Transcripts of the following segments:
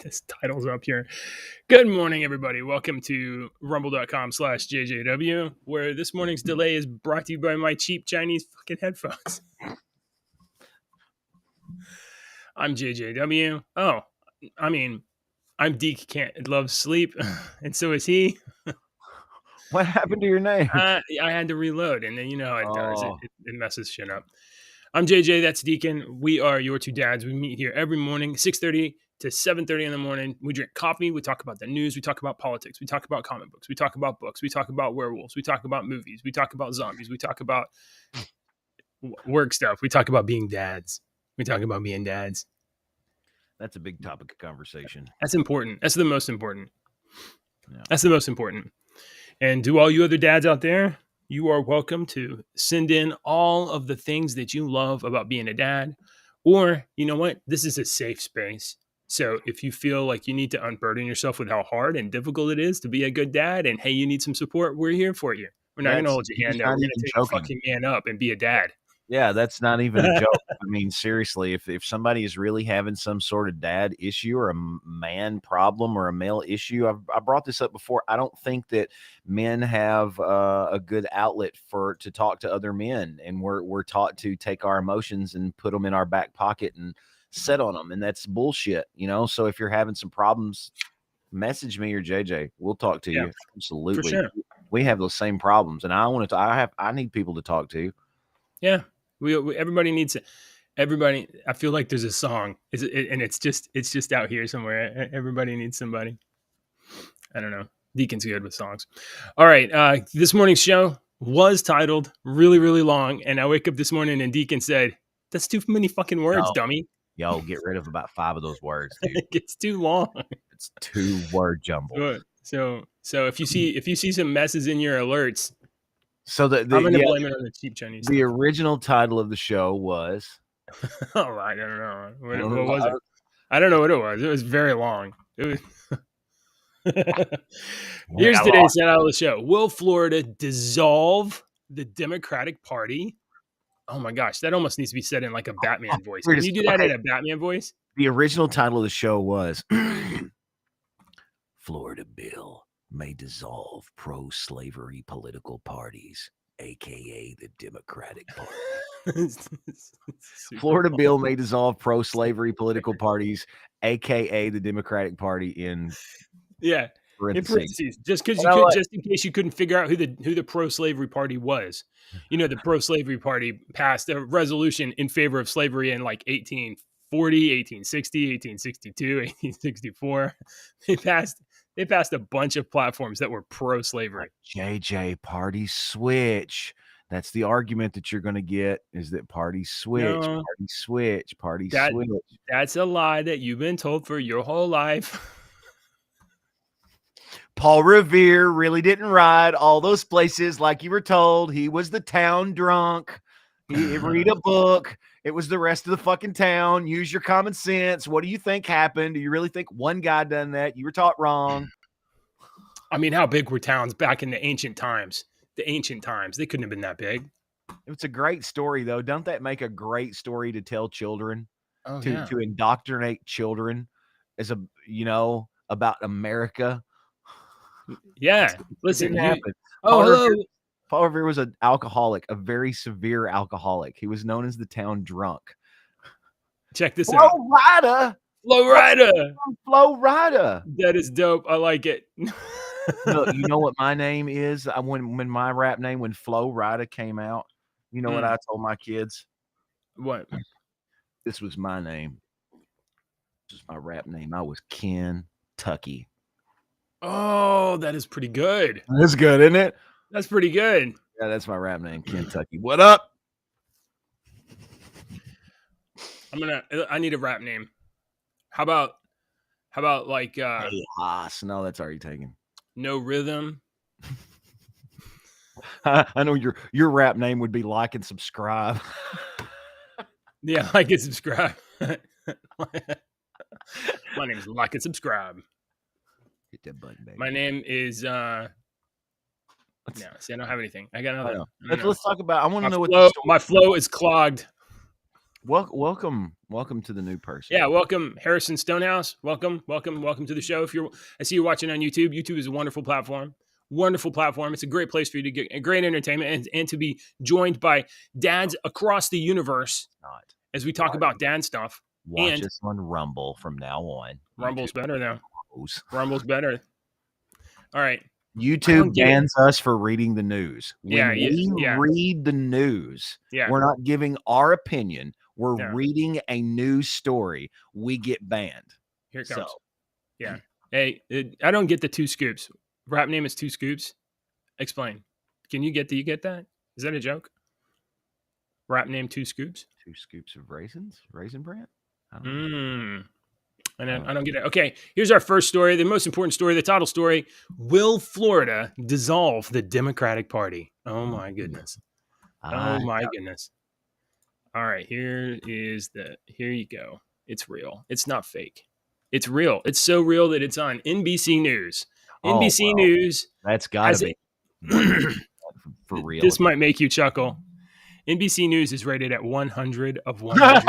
this title's up here. Good morning, everybody. Welcome to rumble.com/JJW, where this morning's delay is brought to you by my cheap Chinese fucking headphones. I'm JJW. Oh, I mean, I'm Deke Can't Love Sleep, and so is he. What happened to your name? I had to reload, and then you know how it does. Oh. It messes shit up. I'm JJ. That's Deacon. We are your two dads. We meet here every morning, 6:30 to 7:30 in the morning. We drink coffee. We talk about the news. We talk about politics. We talk about comic books. We talk about books. We talk about werewolves. We talk about movies. We talk about zombies. We talk about work stuff. We talk about being dads. We talk about being dads. That's a big topic of conversation. That's important. That's the most important. Yeah. That's the most important. And to all you other dads out there, you are welcome to send in all of the things that you love about being a dad. Or, you know what? This is a safe space. So if you feel like you need to unburden yourself with how hard and difficult it is to be a good dad, and hey, you need some support, we're here for you. We're not going to hold your hand out. We're going to take a fucking man up and be a dad. Yeah, that's not even a joke. I mean, seriously, if somebody is really having some sort of dad issue or a man problem or a male issue, I brought this up before. I don't think that men have a good outlet to talk to other men, and we're taught to take our emotions and put them in our back pocket and sit on them, and that's bullshit, you know. So if you're having some problems, message me or JJ. We'll talk to you. Absolutely, for sure. We have those same problems, and I need people to talk to. Yeah. Everybody needs it. Everybody, I feel like there's a song, and it's just out here somewhere. Everybody needs somebody. I don't know. Deacon's good with songs. All right. This morning's show was titled really, really long, and I wake up this morning and Deacon said, "That's too many fucking words, dummy." Yo, get rid of about 5 of those words, dude. It's too long. It's 2-word jumble. So if you see some messes in your alerts. So I'm going to blame it on the cheap Chinese. The original title of the show was. Oh, I don't know. What was it? I don't know what it was. It was very long. It was. Here's today's title of the show: Will Florida dissolve the Democratic Party? Oh my gosh, that almost needs to be said in like a Batman voice. Can you do that in a Batman voice? The original title of the show was Florida Bill may dissolve pro-slavery political parties, aka the Democratic Party. Florida Bill may dissolve pro-slavery political parties, aka the Democratic Party. In parentheses. Just in case you couldn't figure out who the pro-slavery party was. You know, the pro-slavery party passed a resolution in favor of slavery in like 1840, 1860, 1862, 1864. They passed a bunch of platforms that were pro-slavery. JJ, party switch. That's the argument that you're going to get, is that party switch, party switch. That's a lie that you've been told for your whole life. Paul Revere really didn't ride all those places like you were told. He was the town drunk. He read a book. It was the rest of the fucking town. Use your common sense. What do you think happened? Do you really think one guy done that? You were taught wrong. I mean, how big were towns back in the ancient times? They couldn't have been that big. It's a great story, though. Don't that make a great story to tell children? To indoctrinate children about America? Yeah. Listen. Hello. Paul Revere was an alcoholic, a very severe alcoholic. He was known as the town drunk. Check this out. Flow Rider. That is dope. I like it. You know what my name is? When my rap name, when Flow Rider came out, you know what I told my kids? What? This was my name. This was my rap name. I was Kentucky. Oh, that is pretty good. That's good, isn't it? That's pretty good. Yeah, that's my rap name, Kentucky. What up? I need a rap name. How about like Hey, Haas. No, that's already taken. No Rhythm. I know your rap name would be Like and Subscribe. Yeah, Like and Subscribe. My name is Like and Subscribe. Hit that button, baby. My name is no, see, I don't have anything. I got nothing. Let's talk about. I want to know what my flow is clogged. Welcome to the new person. Yeah, welcome Harrison Stonehouse. Welcome to the show. If you're, I see you're watching on YouTube. YouTube is a wonderful platform. Wonderful platform. It's a great place for you to get great entertainment and to be joined by dads across the universe Not as we talk watch, about dad stuff. watch And us on Rumble from now on. YouTube. Rumble's better now. Rumble's better. All right. I don't YouTube get it. bans us for reading the news. Yeah, When we yeah, read the news, yeah, we're not giving our opinion. We're yeah. reading a news story. We get banned. Here it So comes. Yeah. Hey, I don't get the two scoops. Rap name is Two Scoops. Explain. Can you get that? Is that a joke? Rap name Two Scoops. 2 scoops of raisins, raisin bran. I don't know. Mm. I don't get it. Okay, here's our first story, the most important story, the title story. Will Florida dissolve the Democratic Party? Oh my goodness. Oh I my goodness. All right, here you go. It's real. It's not fake. It's real. It's so real that it's on NBC News. oh NBC well, News that's got to has be it. one for real. This might make you chuckle. NBC News is rated at 100 of 100.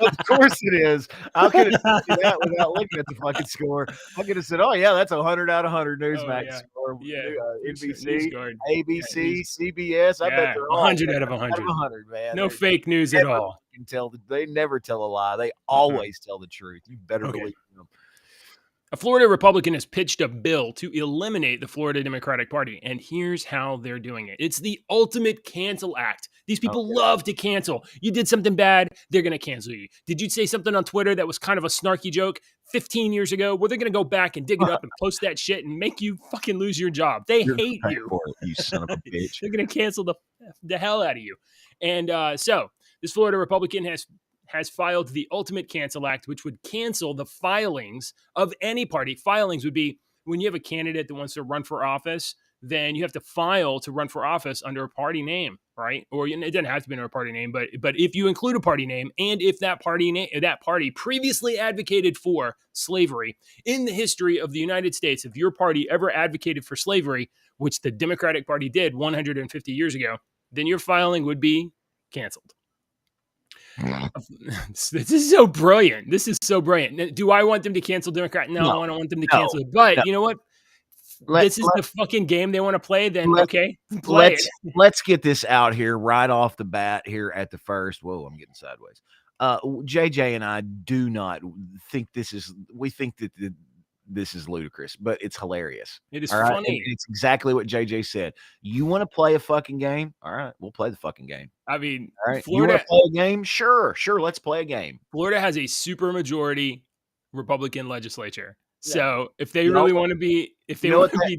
Of course it is. How could it tell you that without looking at the fucking score? I could have said, "Oh yeah, that's 100 out of 100 Oh, Newsmax yeah. score." Yeah. NBC, NewsGuard. ABC, Yeah, news, CBS. I bet yeah, they're all 100 out of 100, 100. 100, man. No They fake news at never all. can tell. They never tell a lie. They Uh-uh. always tell the truth. You better Okay. believe them. A Florida Republican has pitched a bill to eliminate the Florida Democratic Party, and here's how they're doing it. It's the ultimate cancel act. These people Okay. love to cancel. You did something bad, they're going to cancel you. Did you say something on Twitter that was kind of a snarky joke 15 years ago? Well, they're going to go back and dig it up and post that shit and make you fucking lose your job. They You're hate gonna pay you. for it, you son of a bitch. They're going to cancel the hell out of you. And so this Florida Republican has filed the ultimate cancel act, which would cancel the filings of any party. Filings would be when you have a candidate that wants to run for office, then you have to file to run for office under a party name, right? Or it doesn't have to be under a party name, but if you include a party name and if that party previously advocated for slavery in the history of the United States, if your party ever advocated for slavery, which the Democratic Party did 150 years ago, then your filing would be canceled. This is so brilliant. This is so brilliant. Do I want them to cancel Democrat? No, I don't want them to cancel it. But no. you know what? This is the fucking game they want to play. Then okay, play it. Let's get this out here right off the bat here at the first. Whoa, I'm getting sideways. JJ and I do not think this is. We think that this is ludicrous, but it's hilarious. It is All right, funny. and it's exactly what JJ said. You want to play a fucking game? All right, we'll play the fucking game. I mean, All right, you want to play a game? Sure, let's play a game. Florida has a super majority Republican legislature. Yeah. So if they really want to be, be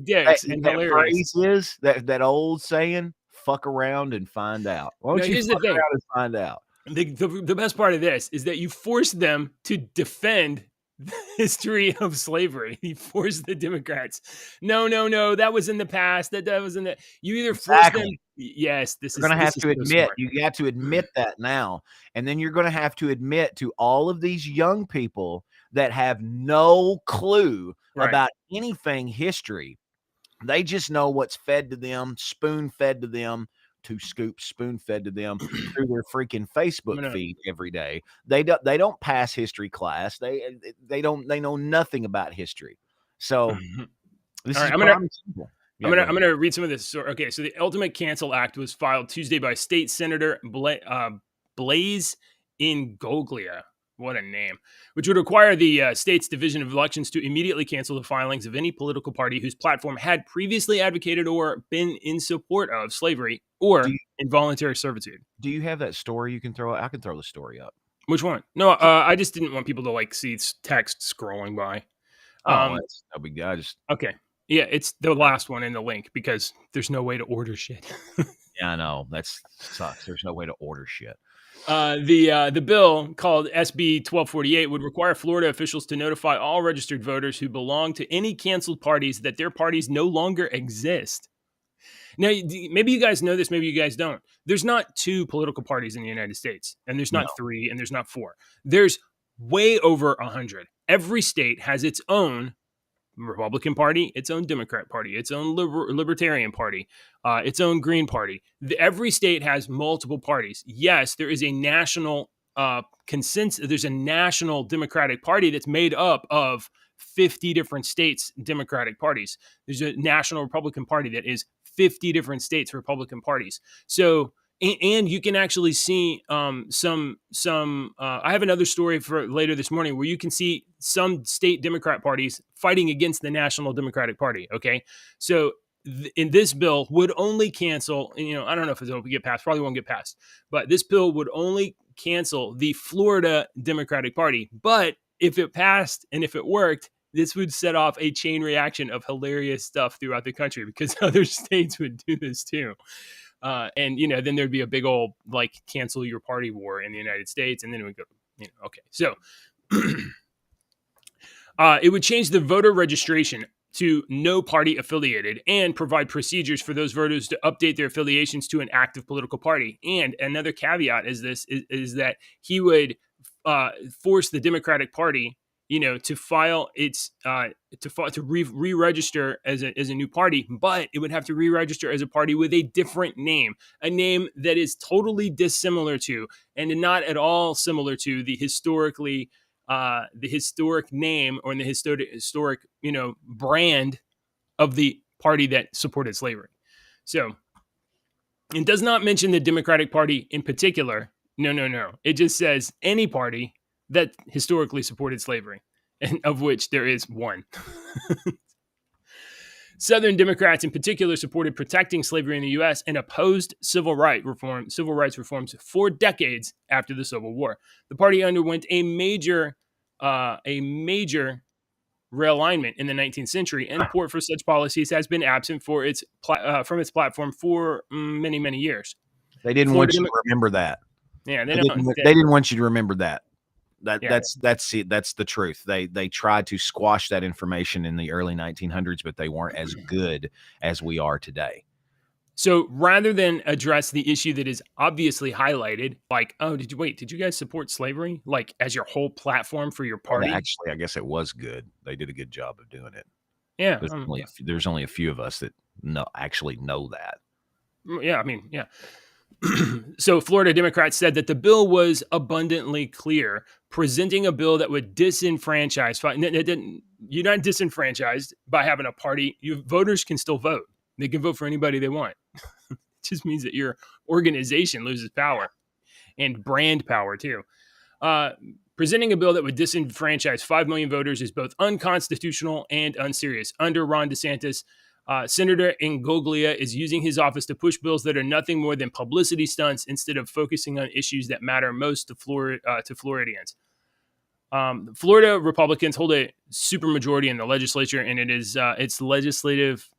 dicks and that hilarious, phrase is that old saying, "Fuck around and find out." Why don't you fuck around and find out? The best part of this is that you force them to defend the history of slavery. You force the Democrats. No, that was in the past. That was in the. You either force them. Yes, You're going to have to admit. You got to admit that now, and then you're going to have to admit to all of these young people that have no clue about anything history. They just know what's fed to them, spoon fed to them. 2 scoops spoon fed to them through their freaking Facebook feed every day. They don't pass history class. They know nothing about history. So this is I'm gonna read some of this. Okay, so the Ultimate Cancel Act was filed Tuesday by State Senator Blaise Ingoglia. What a name. Which would require the state's Division of Elections to immediately cancel the filings of any political party whose platform had previously advocated or been in support of slavery or involuntary servitude. Do you have that story you can throw out? I can throw the story up. Which one? No, I just didn't want people to see text scrolling by. That's no big deal. Okay. Yeah, it's the last one in the link because there's no way to order shit. Yeah, I know. That sucks. There's no way to order shit. The bill called SB 1248 would require Florida officials to notify all registered voters who belong to any canceled parties that their parties no longer exist. Now, maybe you guys know this, maybe you guys don't. There's not 2 political parties in the United States, and there's not 3, and there's not 4. There's way over 100. Every state has its own Republican Party, its own Democrat Party, its own Libertarian Party, its own Green Party. Every state has multiple parties. Yes, there is a national consensus. There's a national Democratic Party that's made up of 50 different states' Democratic parties. There's a national Republican Party that is 50 different states' Republican parties. So, and you can actually see some. I have another story for later this morning where you can see some state Democrat parties fighting against the National Democratic Party. Okay, so in this bill would only cancel. I don't know if it'll get passed. Probably won't get passed. But this bill would only cancel the Florida Democratic Party. But if it passed and if it worked, this would set off a chain reaction of hilarious stuff throughout the country because other states would do this too. And then there'd be a big old cancel your party war in the United States, and then it would go. Okay, so it would change the voter registration to no party affiliated and provide procedures for those voters to update their affiliations to an active political party. And another caveat is that he would force the Democratic Party, to file its to re-register as a new party, but it would have to re-register as a party with a different name, a name that is totally dissimilar to and not at all similar to the historic name or the historic brand of the party that supported slavery. So it does not mention the Democratic Party in particular. No. It just says any party that historically supported slavery, and of which there is one. Southern Democrats in particular supported protecting slavery in the U.S. and opposed civil rights reforms for decades after the Civil War. The party underwent a major realignment in the 19th century, and support for such policies has been absent from its platform for many, many years. They didn't want you to remember that. Yeah, they didn't want you to remember that. That's the truth. They tried to squash that information in the early 1900s, but they weren't as good as we are today. So rather than address the issue that is obviously highlighted, did you guys support slavery as your whole platform for your party? Well, actually, I guess it was good. They did a good job of doing it. Yeah, there's only a few of us that actually know that. Yeah, yeah. So Florida Democrats said that the bill was abundantly clear, presenting a bill that would disenfranchise. You're not disenfranchised by having a party. Voters can still vote. They can vote for anybody they want. It just means that your organization loses power and brand power too. Presenting a bill that would disenfranchise 5 million voters is both unconstitutional and unserious. Under Ron DeSantis, Senator Ingoglia is using his office to push bills that are nothing more than publicity stunts instead of focusing on issues that matter most to Floridians. Florida Republicans hold a supermajority in the legislature, and it is its legislative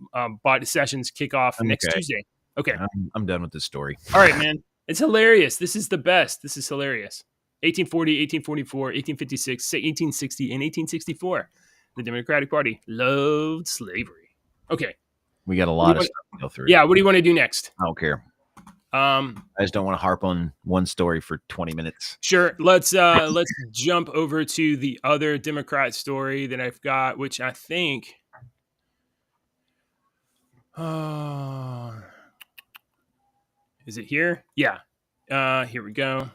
sessions kick off next Tuesday. Okay. I'm done with this story. All right, man. It's hilarious. This is the best. This is hilarious. 1840, 1844, 1856, 1860, and 1864. The Democratic Party loved slavery. Okay. We got a lot of stuff to go through. Yeah. What do you want to do next? I don't care. I just don't want to harp on one story for 20 minutes. Sure. Let's jump over to the other Democrat story that I've got, which I think. Is it here? Yeah. Here we go.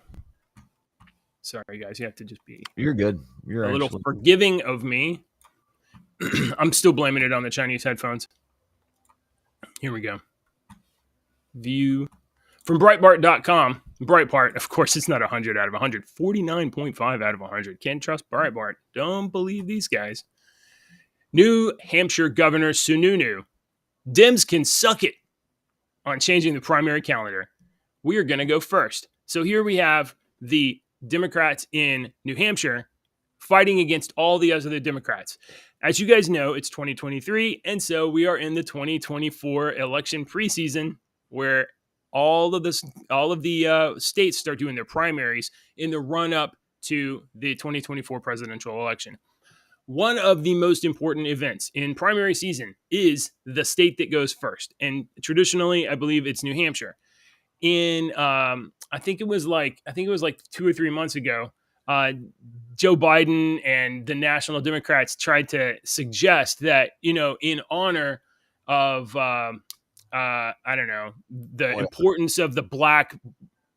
Sorry, guys. You have to just be. You're good. You're a little forgiving of me. I'm still blaming it on the Chinese headphones. Here we go. View from Breitbart.com. Breitbart, of course, it's not 100 out of 100. 49.5 out of 100. Can't trust Breitbart. Don't believe these guys. New Hampshire Governor Sununu. Dems can suck it on changing the primary calendar. We are going to go first. So here we have the Democrats in New Hampshire fighting against all the other Democrats. As you guys know, it's 2023, and so we are in the 2024 election preseason, where all of the states start doing their primaries in the run-up to the 2024 presidential election. One of the most important events in primary season is the state that goes first, and traditionally, I believe it's New Hampshire. I think it was like 2 or 3 months ago, uh, Joe Biden and the National Democrats tried to suggest that, in honor of, I don't know, the What? importance of the black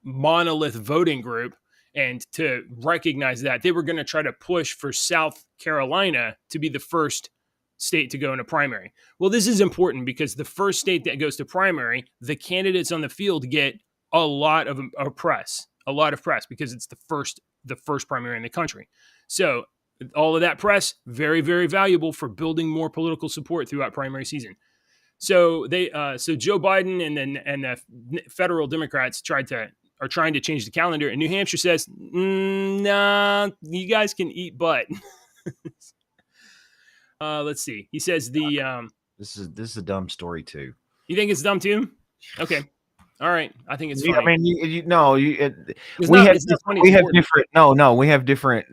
monolith voting group, and to recognize that, they were going to try to push for South Carolina to be the first state to go into primary. Well, this is important because the first state that goes to primary, the candidates on the field get a lot of press because it's the first primary in the country. So all of that press, very, very valuable for building more political support throughout primary season. So Joe Biden and the federal Democrats are trying to change the calendar, and New Hampshire says, nah, you guys can eat butt. Let's see. He says This is a dumb story too. you think it's dumb too? Okay, all right. I think it's I funny. mean, no, It's not. It's not funny. It's we have important. different. No, we have different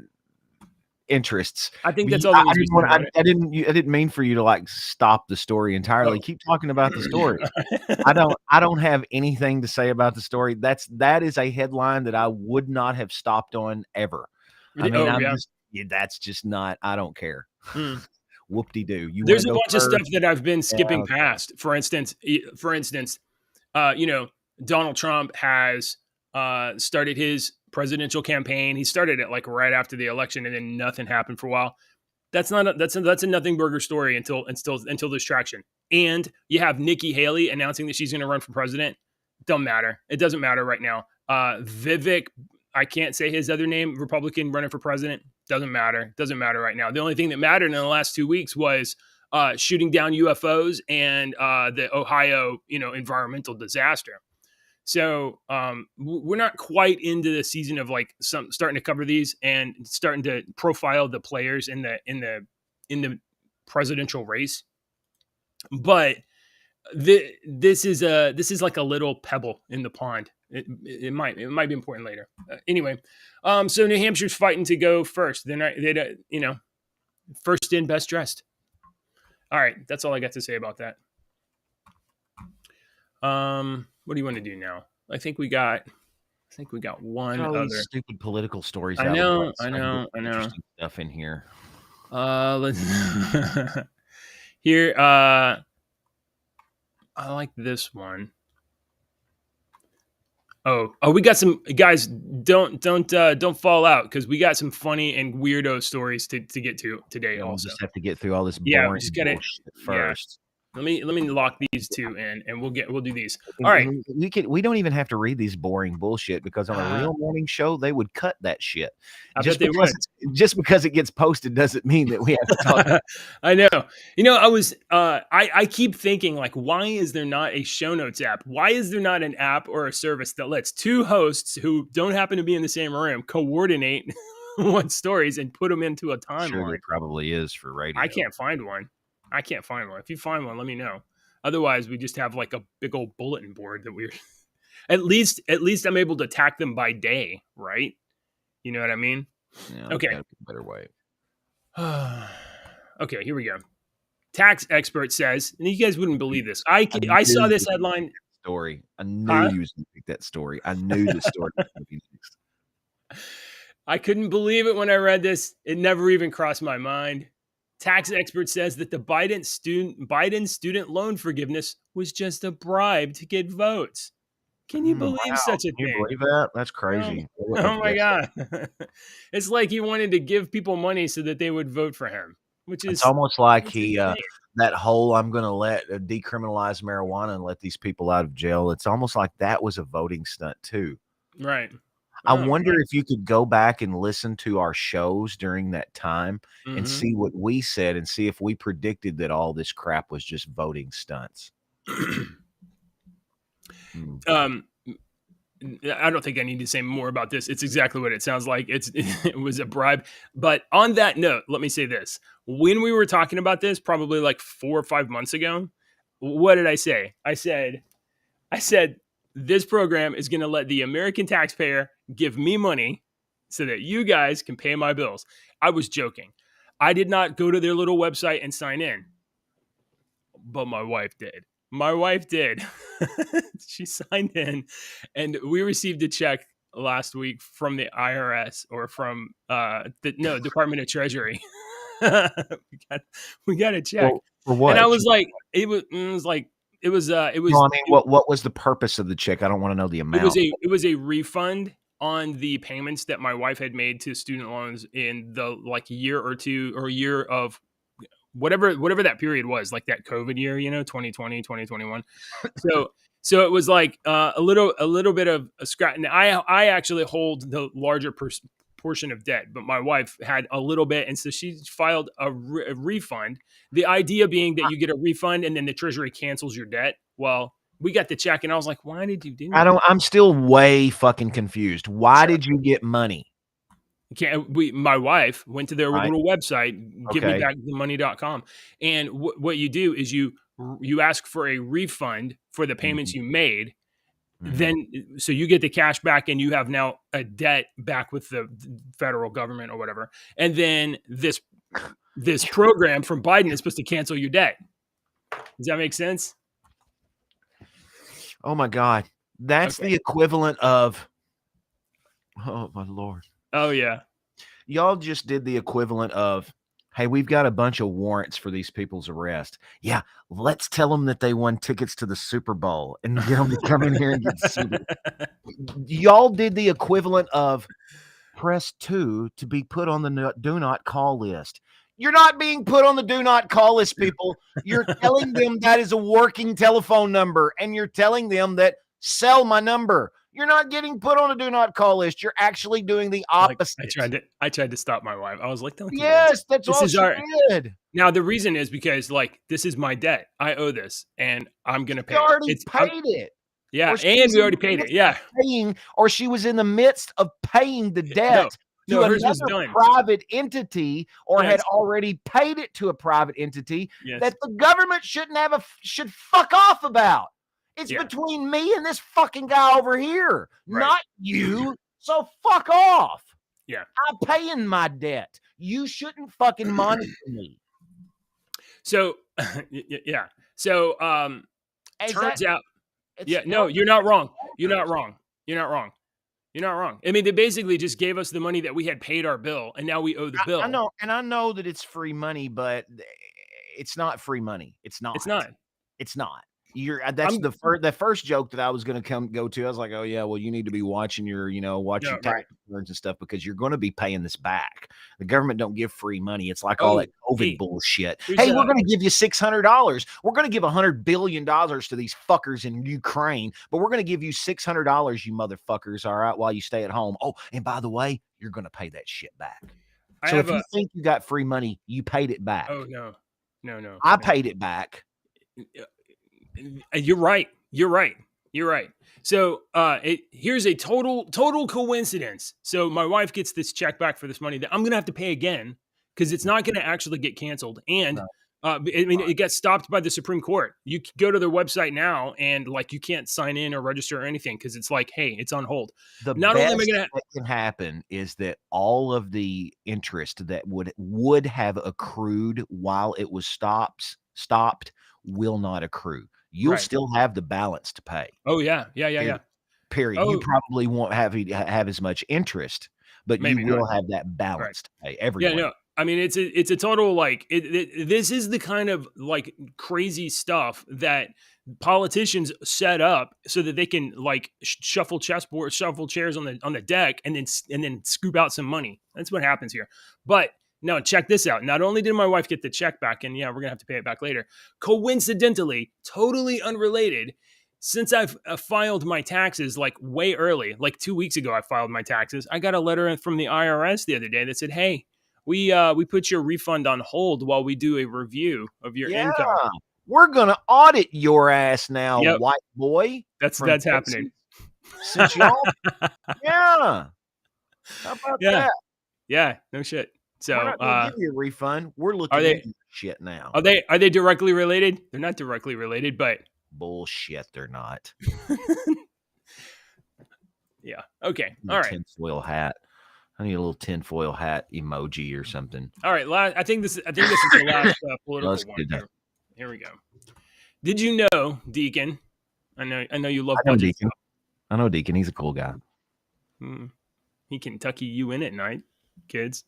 interests. I think that's all there needs to be said about I didn't mean for you to like stop the story entirely. it. Keep talking about the story. Oh. I don't have anything to say about the story. That is a headline that I would not have stopped on ever. I mean, Oh, yeah. that's just not. I don't care. Hmm. Whoop-de-doo. You want There's to a go bunch of first? stuff that I've been skipping Yeah. past. For instance, Donald Trump has started his presidential campaign. He started it like right after the election, and then nothing happened for a while. That's a nothing burger story until there's traction. And you have Nikki Haley announcing that she's going to run for president. Don't matter. It doesn't matter right now. Vivek, I can't say his other name, Republican running for president. Doesn't matter. Doesn't matter right now. The only thing that mattered in the last 2 weeks was shooting down UFOs and the Ohio, environmental disaster. So we're not quite into the season of like starting to cover these and starting to profile the players in the presidential race. But this is like a little pebble in the pond. It might be important later. Anyway, so New Hampshire's fighting to go first. They're not first in, best dressed. All right, that's all I got to say about that. What do you want to do now? I think we got one All other. these stupid political stories I out of the way. know, So I I can get know, I know. interesting stuff in here. Let's here. I like this one. Oh, we got some guys. Don't fall out because we got some funny and weirdo stories to get to today. Yeah, we'll Also, just have to get through all this yeah, we boring just gotta. bullshit Yeah, first. let me lock these two in, and we'll do these. All right. We don't even have to read these boring bullshit because on a real morning show they would cut that shit. I bet they would. Just because it gets posted doesn't mean that we have to talk. I know. I keep thinking like, why is there not a show notes app? Why is there not an app or a service that lets two hosts who don't happen to be in the same room coordinate one stories and put them into a timeline? Sure, there probably is for radio. I can't find one. If you find one, let me know. Otherwise, we just have like a big old bulletin board that we're at least I'm able to attack them by day, right? You know what I mean? Yeah, Okay. Better way. Okay, here we go. Tax expert says, and you guys wouldn't believe this. I saw this headline. Story. I knew you was going to pick that story. I knew the story was going to be next. I couldn't believe it when I read this. It never even crossed my mind. Tax expert says that the Biden student loan forgiveness was just a bribe to get votes. Can you believe such a thing? Can you believe that? That's crazy. Oh my God. It's like he wanted to give people money so that they would vote for him, which is it's almost like he that whole I'm going to let decriminalize marijuana and let these people out of jail. It's almost like that was a voting stunt too. Right. I wonder if you could go back and listen to our shows during that time and see what we said and see if we predicted that all this crap was just voting stunts. I don't think I need to say more about this. It's exactly what it sounds like. It was a bribe. But on that note, let me say this. When we were talking about this, probably like 4 or 5 months ago, what did I say? I said, this program is going to let the American taxpayer give me money so that you guys can pay my bills. I was joking. I did not go to their little website and sign in, but my wife did. She signed in and we received a check last week from the IRS or from the Department of Treasury. we got we got a check, For and I what? was like, it No, was I mean, what was the purpose of the check? I don't want to know the amount. it was a refund on the payments that my wife had made to student loans in the like year or two or year of whatever that period was, like that COVID year, 2020, 2021. So so it was like a little bit of a scratch. And I actually hold the larger portion of debt, but my wife had a little bit, and so she filed a refund. The idea being that you get a refund and then the Treasury cancels your debt. Well, we got the check, and I was like, "Why did you do I that?" don't. I'm still way fucking confused. Why Sure. did you get money? My wife went to their Right. little website, Okay. givemebackthemoney.com, and what you do is you ask for a refund for the payments Mhm, you made. mhm. Then so you get the cash back, and you have now a debt back with the federal government or whatever. And then this program from Biden is supposed to cancel your debt. Does that make sense? Oh my god. That's Okay. the equivalent of oh my lord. Oh yeah. Y'all just did the equivalent of, "Hey, we've got a bunch of warrants for these people's arrest. Yeah, let's tell them that they won tickets to the Super Bowl and get them to come in here and get super." Y'all did the equivalent of press 2 to be put on the do not call list. You're not being put on the do not call list, people. You're telling them that is a working telephone number, and you're telling them that sell my number. You're not getting put on a do not call list. You're actually doing the Like opposite. I tried to stop my wife. I was like, "Don't do this. Yes, that's This all is she our." did. Now the reason is because like this is my debt. I owe this, and I'm gonna She pay it. already It's I'm paid it. Yeah, Or she and was we in already the paid it. midst Yeah. of paying the No, debt no, to hers was another done. private entity, or had Yes, already paid it to a private entity yes, that the government should fuck off about. It's yeah, between me and this fucking guy over here, right, not you. So fuck off. yeah. I'm paying my debt. You shouldn't fucking monitor me. So, yeah. So, Is that turns out, it's yeah, no, help you're not wrong. You're not bonkers. wrong. You're not wrong. You're not wrong. I mean, they basically just gave us the money that we had paid our bill, and now we owe the I bill. know, and I know that it's free money, but it's not free money. It's It's not. not. It's not. You're that's I'm the first joke that I was gonna go to. I was like, "Oh yeah, well you need to be watching watch no your tax right. returns and stuff because you're gonna be paying this back." The government don't give free money. It's like all Oh, that COVID hey, bullshit. here's "Hey, we're gonna give you $600. We're gonna give $100 billion to these fuckers in Ukraine, but we're gonna give you $600, you motherfuckers, all right, while you stay at home. Oh, and by the way, you're gonna pay that shit back." I So have if you a think you got free money, you paid it oh back. no, no, no, I no. paid it back. You're right. You're right. You're right. So here's a total coincidence. So my wife gets this check back for this money that I'm gonna have to pay again because it's not gonna actually get canceled. And Right, I mean, it gets stopped by the Supreme Court. You go to their website now, and like you can't sign in or register or anything because it's like, hey, it's on hold. the Not only am I best gonna, that can happen is that all of the interest that would have accrued while it was stopped will not accrue. You'll right? still have the balance to pay. Oh yeah, yeah, yeah, yeah. Period. Period. You Oh, probably won't have as much interest, but you maybe not. will have that Right. balance to pay Yeah, everywhere. no. I mean, it's a total like this is the kind of like crazy stuff that politicians set up so that they can like shuffle chessboard, shuffle chairs on the deck, and then scoop out some money. That's what happens here. But no, check this out. Not only did my wife get the check back, and yeah, we're gonna have to pay it back later. Coincidentally, totally unrelated. Since I've filed my taxes like way early, like 2 weeks ago, I filed my taxes. I got a letter from the IRS the other day that said, "Hey, we put your refund on hold while we do a review of your Yeah. income." We're gonna audit your ass now, Yep, white boy from that's happening. Texas. Since y'all Yeah. How about Yeah, that? yeah, no shit. We're So, not gonna give you a refund. We're are looking they into shit now. are they directly related? They're not directly related, but Bullshit, they're not. yeah. Okay. Need All a right. tinfoil hat. I need a little tinfoil hat emoji or something. All right. I think this is the last Let's political one get it done. here. Here we go. Did you know, Deacon? I know you love I know budget Deacon. stuff. I know Deacon. He's a cool guy. Hmm. He can tucky you in at night, kids.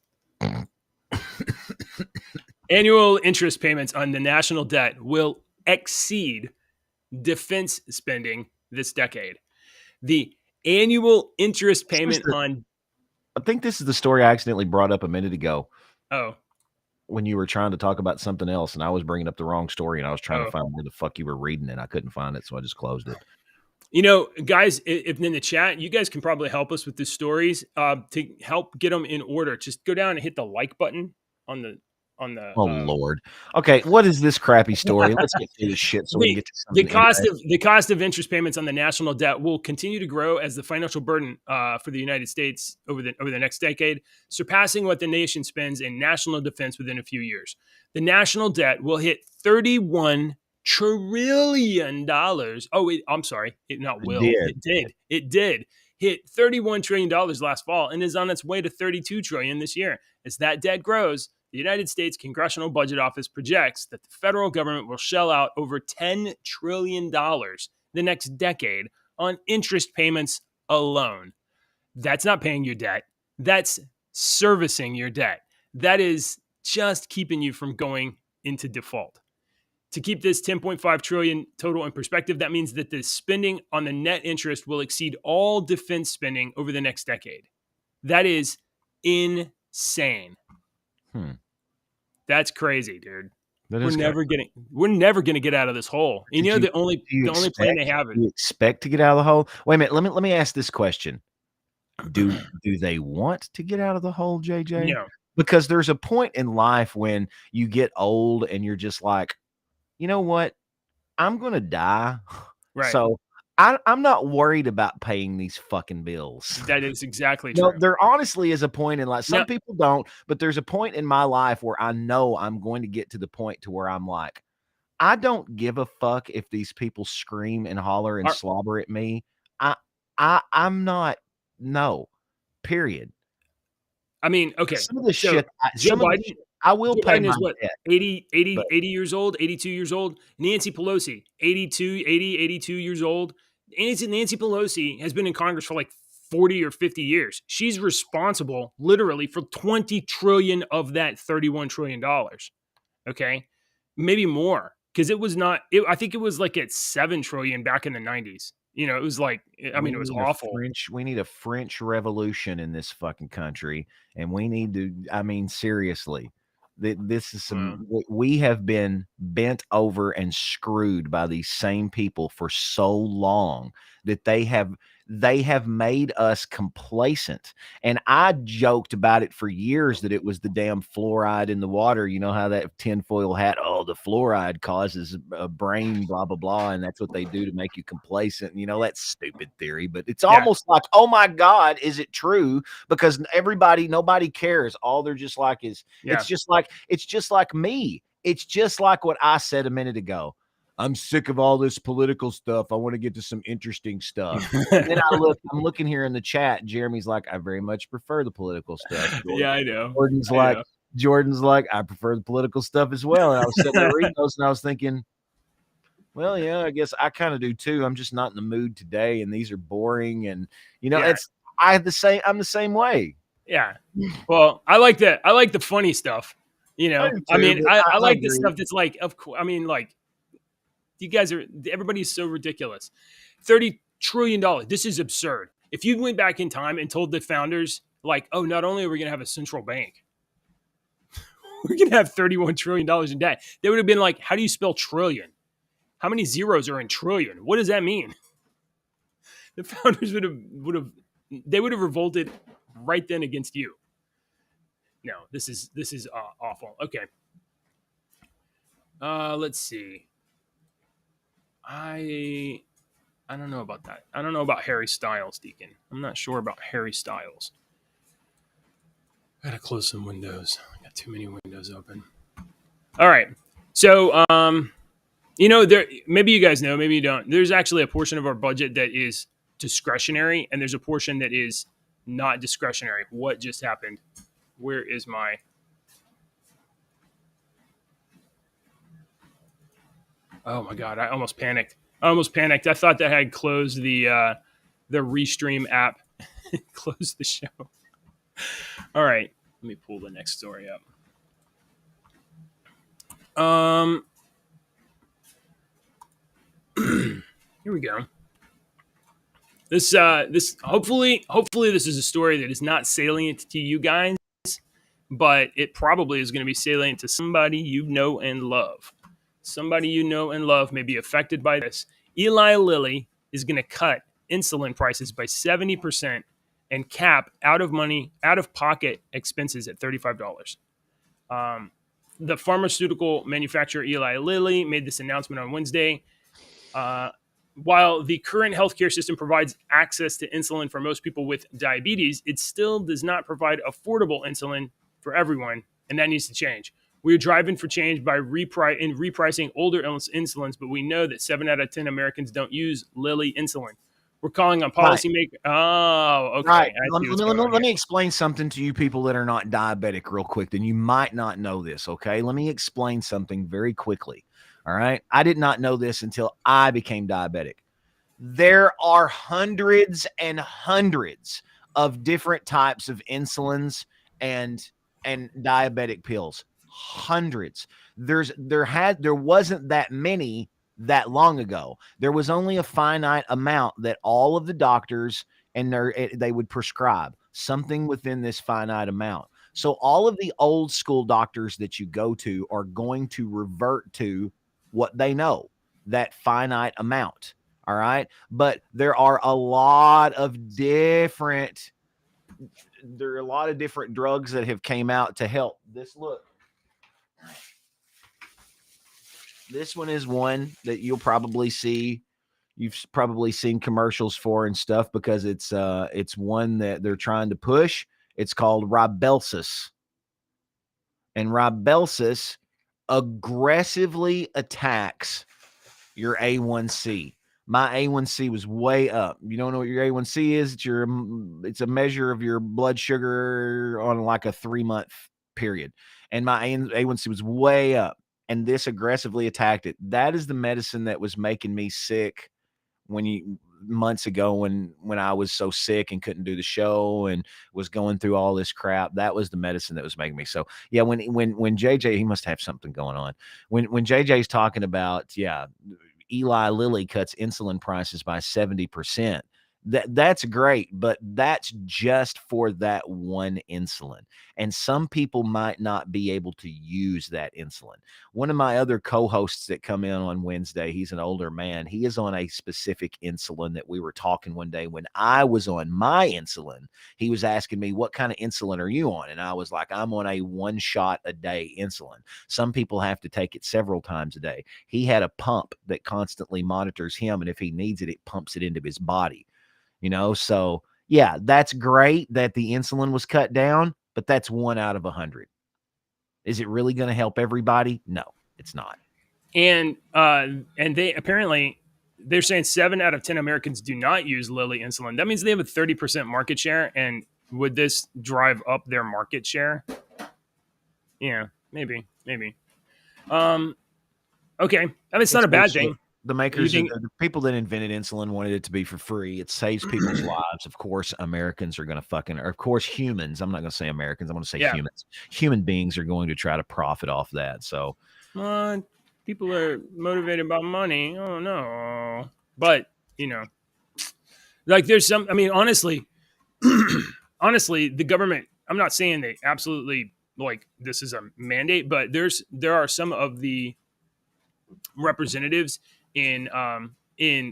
Annual interest payments on the national debt will exceed defense spending this decade. The annual interest This was payment the on I think this is the story I accidentally brought up a minute ago oh when you were trying to talk about something else, and I was bringing up the wrong story, and I was trying to oh find where the fuck you were reading it. I couldn't find it, so I just closed it. guys, if in the chat, you guys can probably help us with the stories to help get them in order. Just go down and hit the like button on the on the Oh Lord. Okay, what is this crappy story? Let's get through this shit so we can the get to something interesting. the cost of interest payments on the national debt will continue to grow as the financial burden for the United States over the next decade, surpassing what the nation spends in national defense within a few years. The national debt will hit $31 trillion. Oh, I'm sorry, it not It will. did. It did hit $31 trillion last fall and is on its way to $32 trillion this year. As that debt grows, the United States Congressional Budget Office projects that the federal government will shell out over $10 trillion the next decade on interest payments alone. That's not paying your debt. That's servicing your debt. That is just keeping you from going into default. To keep this 10.5 trillion total in perspective, that means that the spending on the net interest will exceed all defense spending over the next decade. That is insane. Hmm. That's crazy, dude. That We're is kind of never getting we're never gonna get out of this hole. You did know you do you the only plan expect they have is do you expect to get out of the hole? Wait a minute, let me ask this question. Do they want to get out of the hole, JJ? no. Because there's a point in life when you get old and you're just like, "You know what? I'm gonna die, Right. so I'm not worried about paying these fucking bills." That is exactly No, true. there honestly is a point in life. Now Some people don't, but there's a point in my life where I know I'm going to get to the point to where I'm like, I don't give a fuck if these people scream and holler and our slobber at me. I I'm not no. Period. I mean, okay. Some of the So shit I Joe some of the Biden shit I will Joe pay Biden my is what? debt, 80, but 80, 80 years old, 82 years old. Nancy Pelosi, 82 years old. Nancy Pelosi has been in Congress for like 40 or 50 years. She's responsible literally for 20 trillion of that $31 trillion. Okay. Maybe more. Because it was not, I think it was like at 7 trillion back in the 90s. It was like, I mean, it was awful. We need a French revolution in this fucking country, and we need to I mean, seriously. This is Uh, we have been bent over and screwed by these same people for so long that they have made us complacent. And I joked about it for years that it was the damn fluoride in the water. You know how that tinfoil hat, oh, the fluoride causes a brain, blah, blah, blah. And that's what they do to make you complacent. That's stupid theory, but it's yeah. almost like, oh my God, is it true? Because nobody cares. All they're just like is, Yeah. it's just like me. It's just like what I said a minute ago. I'm sick of all this political stuff. I want to get to some interesting stuff. And then I'm looking here in the chat. Jeremy's like, I very much prefer the political stuff. Yeah, I know. Jordan's I like, know. I prefer the political stuff as well. And I was sitting there reading those and I was thinking, well, yeah, I guess I kind of do too. I'm just not in the mood today. And these are boring. And Yeah. I'm the same way. Yeah. Well, I like that. I like the funny stuff. I do I too, mean, but I I like the agree. stuff that's like, of course, I mean, like, you guys everybody's so ridiculous. $30 trillion. This is absurd. If you went back in time and told the founders, like, oh, not only are we going to have a central bank, we're going to have $31 trillion in debt, they would have been like, how do you spell trillion? How many zeros are in trillion? What does that mean? The founders they would have revolted right then against you. No, this is awful. Okay. Let's see. I I don't know about that. I don't know about Harry Styles, Deacon. I'm not sure about Harry Styles. I gotta close some windows. I got too many windows open. All right. So, there. Maybe you guys know, maybe you don't. There's actually a portion of our budget that is discretionary, and there's a portion that is not discretionary. What just happened? Where is my? Oh my god! I almost panicked. I thought that I had closed the Restream app. Close the show. All right, let me pull the next story up. Here we go. This hopefully this is a story that is not salient to you guys, but it probably is going to be salient to somebody you know and love. Somebody you know and love may be affected by this. Eli Lilly is going to cut insulin prices by 70% and cap out of pocket expenses at $35. The pharmaceutical manufacturer Eli Lilly made this announcement on Wednesday. Uh, while the current healthcare system provides access to insulin for most people with diabetes, it still does not provide affordable insulin for everyone, and that needs to change. We're driving for change by repricing older insulins, but we know that 7 out of 10 Americans don't use Lilly insulin. We're calling on Right. policymakers. Oh, okay. Right. I see what's Let going on here. me explain something to you people that are not diabetic real quick. Then you might not know this. Okay. Let me explain something very quickly. All right. I did not know this until I became diabetic. There are hundreds and hundreds of different types of insulins and diabetic pills. Hundreds. There wasn't that many that long ago. There was only a finite amount that all of the doctors and they would prescribe something within this finite amount. So all of the old school doctors that you go to are going to revert to what they know, that finite amount. All right. But there are a lot of different drugs that have came out to help. This one is one that you'll probably see. You've probably seen commercials for and stuff because it's one that they're trying to push. It's called Rybelsus. And Rybelsus aggressively attacks your A1C. My A1C was way up. You don't know what your A1C is? It's a measure of your blood sugar on like a 3-month period. And my A1C was way up. And this aggressively attacked it. That is the medicine that was making me sick months ago when I was so sick and couldn't do the show and was going through all this crap. That was the medicine that was making me so. Yeah, when JJ, he must have something going on. When JJ's talking about, yeah, Eli Lilly cuts insulin prices by 70%. That's great, but that's just for that one insulin. And some people might not be able to use that insulin. One of my other co-hosts that come in on Wednesday, he's an older man. He is on a specific insulin that we were talking one day when I was on my insulin. He was asking me, what kind of insulin are you on? And I was like, I'm on a 1 shot a day insulin. Some people have to take it several times a day. He had a pump that constantly monitors him, and if he needs it, it pumps it into his body. So yeah, that's great that the insulin was cut down, but that's 1 out of 100. Is it really going to help everybody? No, it's not. And they're saying 7 out of 10 Americans do not use Lilly insulin. That means they have a 30% market share. And would this drive up their market share? Yeah, maybe. Okay, I mean, it's not a bad thing. The makers, the people that invented insulin wanted it to be for free. It saves people's lives. Of course, Americans are going to of course, humans. I'm not going to say Americans. I'm going to say humans. Human beings are going to try to profit off that. So, people are motivated by money. Oh no, but like there's some. I mean, honestly, the government. I'm not saying they absolutely like this is a mandate, but there are some of the representatives in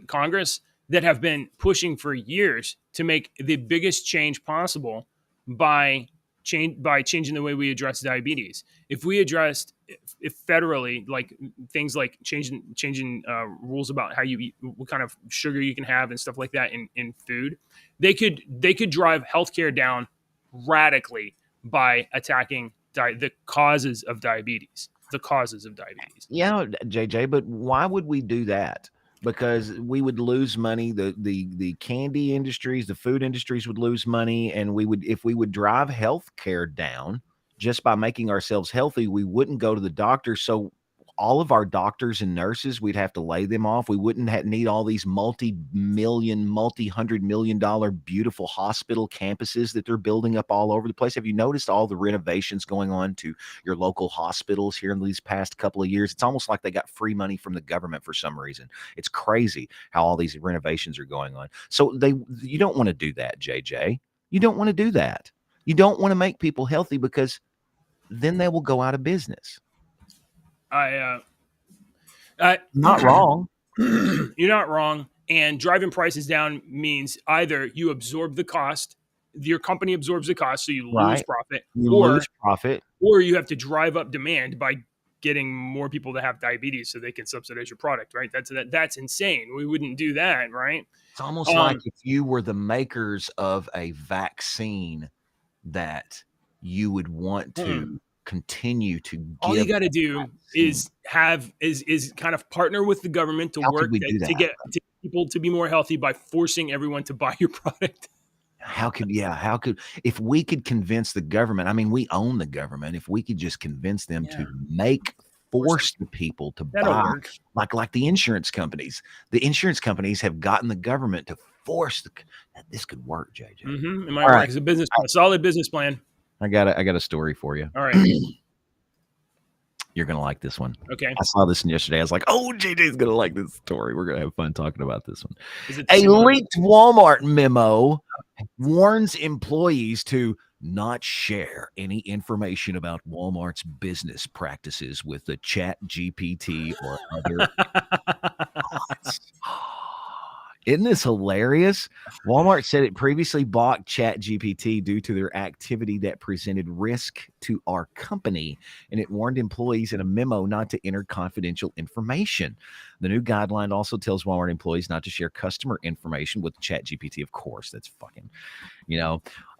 Congress that have been pushing for years to make the biggest change possible by changing the way we address diabetes. If we addressed if federally, like things like changing rules about how you eat, what kind of sugar you can have and stuff like that in food, they could drive healthcare down radically by attacking the causes of diabetes. Yeah, JJ, but why would we do that? Because we would lose money. The candy industries, the food industries would lose money, and if we would drive healthcare down just by making ourselves healthy, we wouldn't go to the doctor. So all of our doctors and nurses, we'd have to lay them off. We wouldn't need all these multi-million, multi-$100 million beautiful hospital campuses that they're building up all over the place. Have you noticed all the renovations going on to your local hospitals here in these past couple of years? It's almost like they got free money from the government for some reason. It's crazy how all these renovations are going on. So you don't want to do that, JJ. You don't want to do that. You don't want to make people healthy because then they will go out of business. I Not wrong. You're not wrong. And driving prices down means either you absorb the cost, your company absorbs the cost, so you lose Right. profit, You lose profit. or you have to drive up demand by getting more people to have diabetes so they can subsidize your product, right? That's insane. We wouldn't do that, right? It's almost like if you were the makers of a vaccine that you would want to continue to give. All you got to do is kind of partner with the government to work to get people to be more healthy by forcing everyone to buy your product. How could if we could convince the government, I mean, we own the government, if we could just convince them to force the people to buy, like the insurance companies. The insurance companies have gotten the government to force this could work, JJ. It might work as a business plan, a solid business plan. I got a story for you. All right. You're going to like this one. Okay. I saw this one yesterday. I was like, oh, JJ's going to like this story. We're going to have fun talking about this one. A leaked Walmart memo warns employees to not share any information about Walmart's business practices with the Chat GPT or other. Isn't this hilarious? Walmart said it previously blocked ChatGPT due to their activity that presented risk to our company, and it warned employees in a memo not to enter confidential information. The new guideline also tells Walmart employees not to share customer information with ChatGPT. Of course, that's fucking,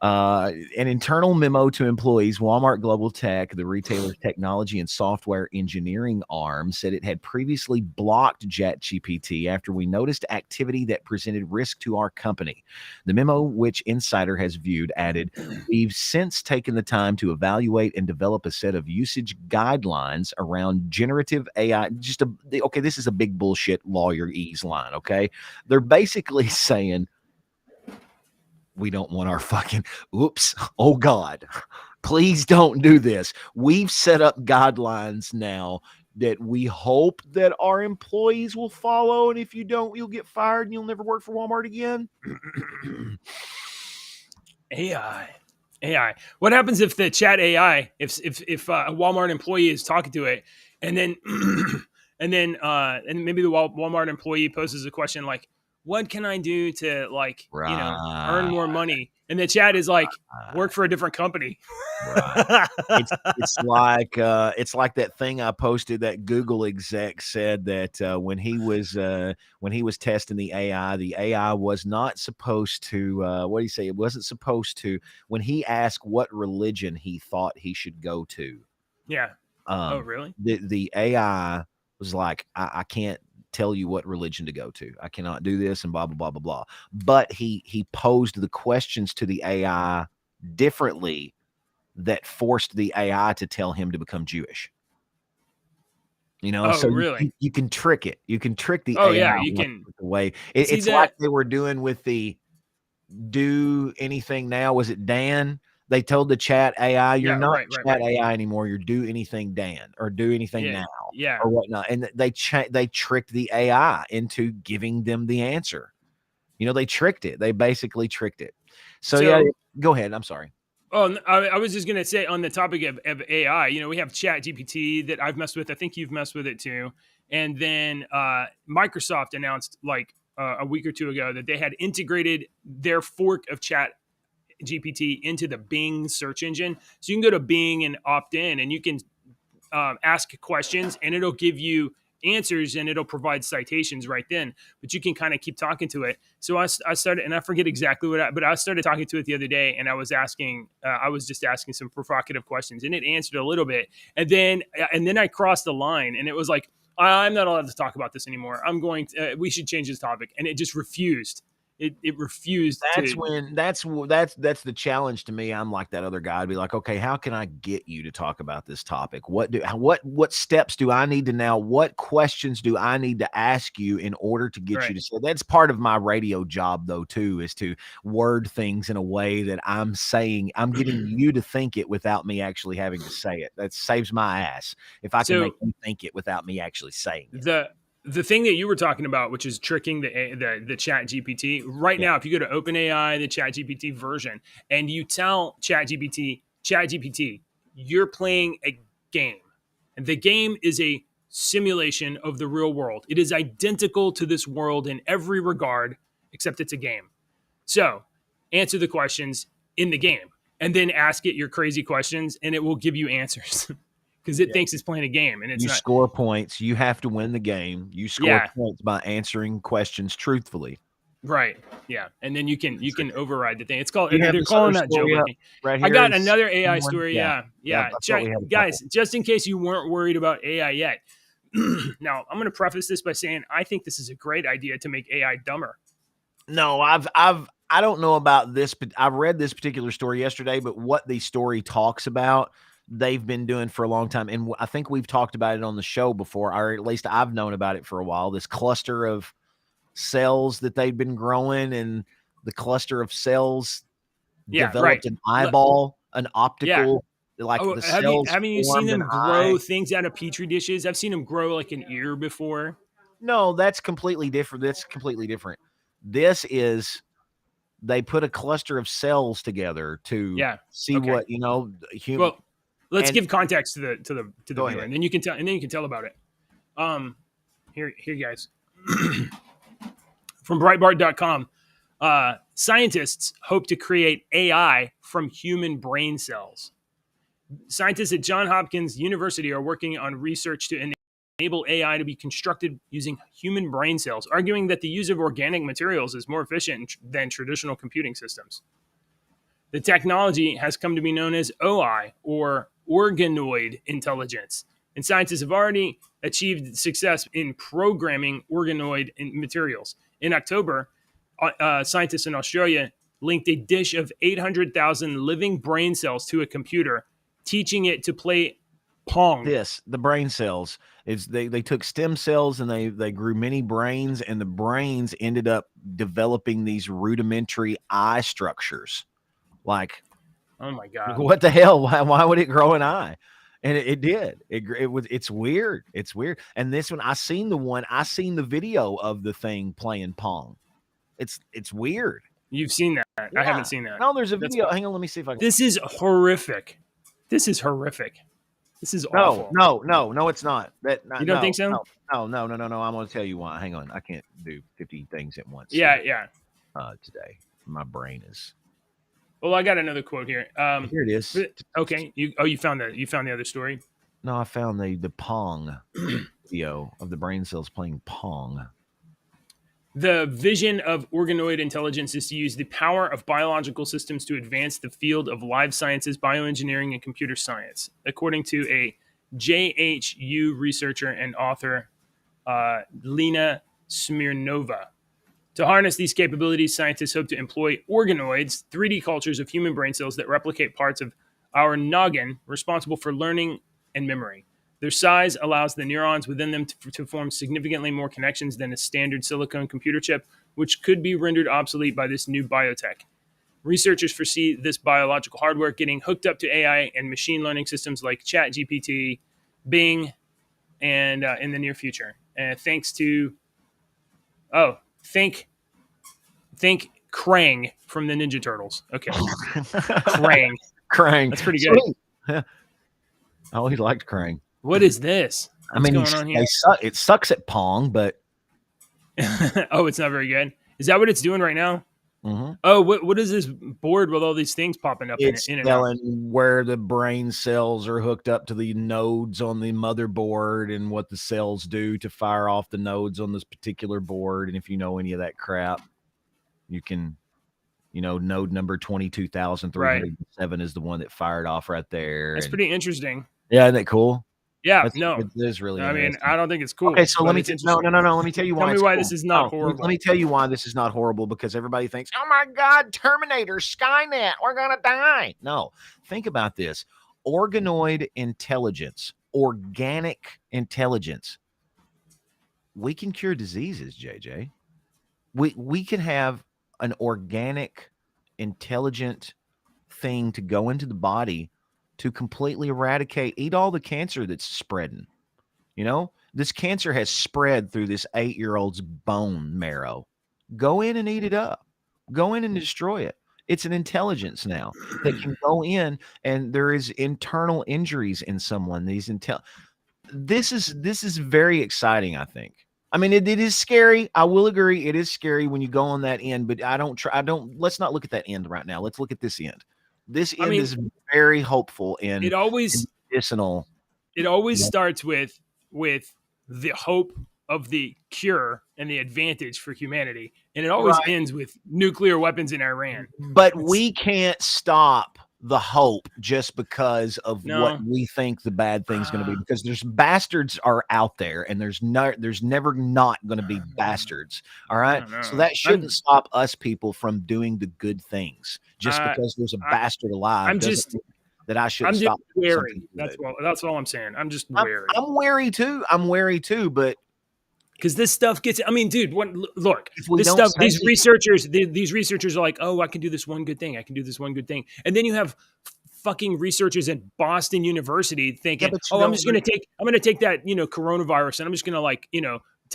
an internal memo to employees. Walmart Global Tech, the retailer's technology and software engineering arm, said it had previously blocked ChatGPT after we noticed activity that presented risk to our company. The memo, which Insider has viewed, added, "We've since taken the time to evaluate and develop a set of usage guidelines around generative AI." Okay, this is a big bullshit lawyerese line, okay? They're basically saying, we don't want our fucking, oops, oh God, please don't do this. We've set up guidelines now that we hope that our employees will follow, and if you don't, you'll get fired and you'll never work for Walmart again. AI. What happens if the chat AI, if a Walmart employee is talking to it, and then and maybe the Walmart employee poses a question like, "What can I do to earn more money?" And the chat is like, "Work for a different company." Right. It's like that thing I posted that Google exec said that when he was testing the AI was not supposed to what do you say? It wasn't supposed to, when he asked what religion he thought he should go to. Yeah. Oh, really? The AI was like, I can't tell you what religion to go to. I cannot do this and blah, blah, blah, blah, blah. But he posed the questions to the AI differently that forced the AI to tell him to become Jewish. So really? You can trick it. You can trick the AI. Yeah, you can. The way it's like they were doing with the do anything now. Was it Dan? They told the chat AI, "You're not chat AI anymore. You're do anything Dan or do anything now." Yeah. Or whatnot. And they tricked the AI into giving them the answer. They tricked it. They basically tricked it. So yeah, go ahead. I'm sorry. Oh, I was just going to say on the topic of AI, we have Chat GPT that I've messed with. I think you've messed with it too. And then Microsoft announced a week or two ago that they had integrated their fork of Chat GPT into the Bing search engine. So you can go to Bing and opt in, and you can ask questions, and it'll give you answers, and it'll provide citations right then. But you can kind of keep talking to it. So I started, and I forget exactly but I started talking to it the other day, and I was just asking some provocative questions, and it answered a little bit, and then I crossed the line, and it was like, "I'm not allowed to talk about this anymore. We should change this topic," and it just refused. it refused That's to. when that's the challenge to me. I'm like that other guy. I'd be like, okay, how can I get you to talk about this topic? What steps do I need to now? What questions do I need to ask you in order to get you Right. to say? That's part of my radio job, though, too, is to word things in a way that I'm getting you to think it without me actually having to say it. That saves my ass if I can make So you think it without me actually saying it. the thing that you were talking about, which is tricking the Chat GPT, right Yeah. now, if you go to OpenAI, the Chat GPT version, and you tell Chat GPT, you're playing a game, and the game is a simulation of the real world. It is identical to this world in every regard, except it's a game. So answer the questions in the game, and then ask it your crazy questions, and it will give you answers because it Yeah. thinks it's playing a game, and it's You not. score points. You have to win the game. You score Yeah, points by answering questions truthfully. right. Yeah, and then you So, can override the thing. It's called you have they're this other calling that joke story up breaking. right I here. got Is another AI anyone? story. Yeah, Yeah, yeah. yeah. I thought we had a Guys, couple. just in case you weren't worried about AI yet. Now I'm going to preface this by saying I think this is a great idea to make AI dumber. No, I don't know about this, but I read this particular story yesterday. But what the story talks about, they've been doing for a long time, and I think we've talked about it on the show before, or at least I've known about it for a while. This cluster of cells that they've been growing, and the cluster of cells Yeah, right. developed an eyeball, an Yeah. optical, like Oh, the cells haven't you seen formed an them eye. grow things out of petri dishes? I've seen them grow like an ear before. No, that's completely different. That's completely different. This is they put a cluster of cells together to Yeah. see Okay. what, human. Well, let's And give context to the go viewer, ahead. and then you can tell about it. Um, here, guys, from Breitbart.com. Scientists hope to create AI from human brain cells. Scientists at Johns Hopkins University are working on research to enable AI to be constructed using human brain cells, arguing that the use of organic materials is more efficient than traditional computing systems. The technology has come to be known as OI, or organoid intelligence, and scientists have already achieved success in programming organoid materials. In October, scientists in Australia linked a dish of 800,000 living brain cells to a computer, teaching it to play Pong. The brain cells is they took stem cells and they grew many brains, and the brains ended up developing these rudimentary eye structures. Like, Oh my God. what the hell? Why would it grow an eye? And it did. It's weird. It's weird. And this one, I seen the video of the thing playing Pong. It's weird. You've seen that. I haven't Yeah. seen that. No, there's a That's video. Hang on, let me see if I can. This is horrific. This is horrific. This is No, awful. no, no, no, it's not. You don't think so? No. I'm gonna tell you why. Hang on. I can't do 50 things at once Yeah, here yeah. today. My brain is Well, I got another quote here. here it is. Okay. You found that. You found the other story. No, I found the Pong video of the brain cells playing Pong. The vision of organoid intelligence is to use the power of biological systems to advance the field of life sciences, bioengineering, and computer science, according to a JHU researcher and author, Lena Smirnova. To harness these capabilities, scientists hope to employ organoids, 3D cultures of human brain cells that replicate parts of our noggin responsible for learning and memory. Their size allows the neurons within them to form significantly more connections than a standard silicone computer chip, which could be rendered obsolete by this new biotech. Researchers foresee this biological hardware getting hooked up to AI and machine learning systems like ChatGPT, Bing, and in the near future. Thanks to think Krang from the Ninja Turtles. Okay, Krang. Krang. That's pretty good. Sweet. I always liked Krang. What is this? What's going on here? It sucks at Pong, but Oh, it's not very good. Is that what it's doing right now? mm-hmm. Oh, what is this board with all these things popping up It's in and out? telling where the brain cells are hooked up to the nodes on the motherboard and what the cells do to fire off the nodes on this particular board. And if you know any of that crap, you can, node number 22,307 is the one that fired off right there. That's pretty interesting. Yeah, isn't that cool? Yeah, no. It is really I mean, interesting. I don't think it's Okay, cool, so let but me it's no, no, interesting. no, no, let me tell you Tell why me it's why cool. this is not No, let horrible. me tell you why this is not horrible, because everybody thinks, "Oh my god, Terminator, Skynet, we're gonna die." No, think about this. Organoid intelligence, organic intelligence. We can cure diseases, JJ. We can have an organic, intelligent thing to go into the body to completely eradicate, eat all the cancer that's spreading. You know, this cancer has spread through this 8-year-old's bone marrow. Go in and eat it up. Go in and destroy it. It's an intelligence now that can go in, and there is internal injuries in someone. This is very exciting, I think. I mean, it is scary. I will agree. It is scary when you go on that end, but let's not look at that end right now. Let's look at this end. This I end mean, is very hopeful it in always medicinal. it always Yeah. starts with the hope of the cure and the advantage for humanity, and it always Right. ends with nuclear weapons in Iran. But It's we can't stop the hope just because of what no, we think the bad thing's going to be, uh, because there's bastards are out there, and there's never not going to be bastards. All I right. don't So know. that shouldn't stop us people from doing the good things. Just Uh, because there's a I, bastard alive I'm doesn't just mean that I shouldn't I'm just stop doing wary. something good. That's all I'm saying. I'm just I'm, wary I'm wary too. I'm wary too. But because this stuff gets. I mean, dude, look, if we this don't stuff. say, These researchers are like, oh, I can do this one good thing. I can do this one good thing, and then you have fucking researchers at Boston University yeah, thinking, but you oh, don't. I'm gonna take that coronavirus, and I'm just gonna like to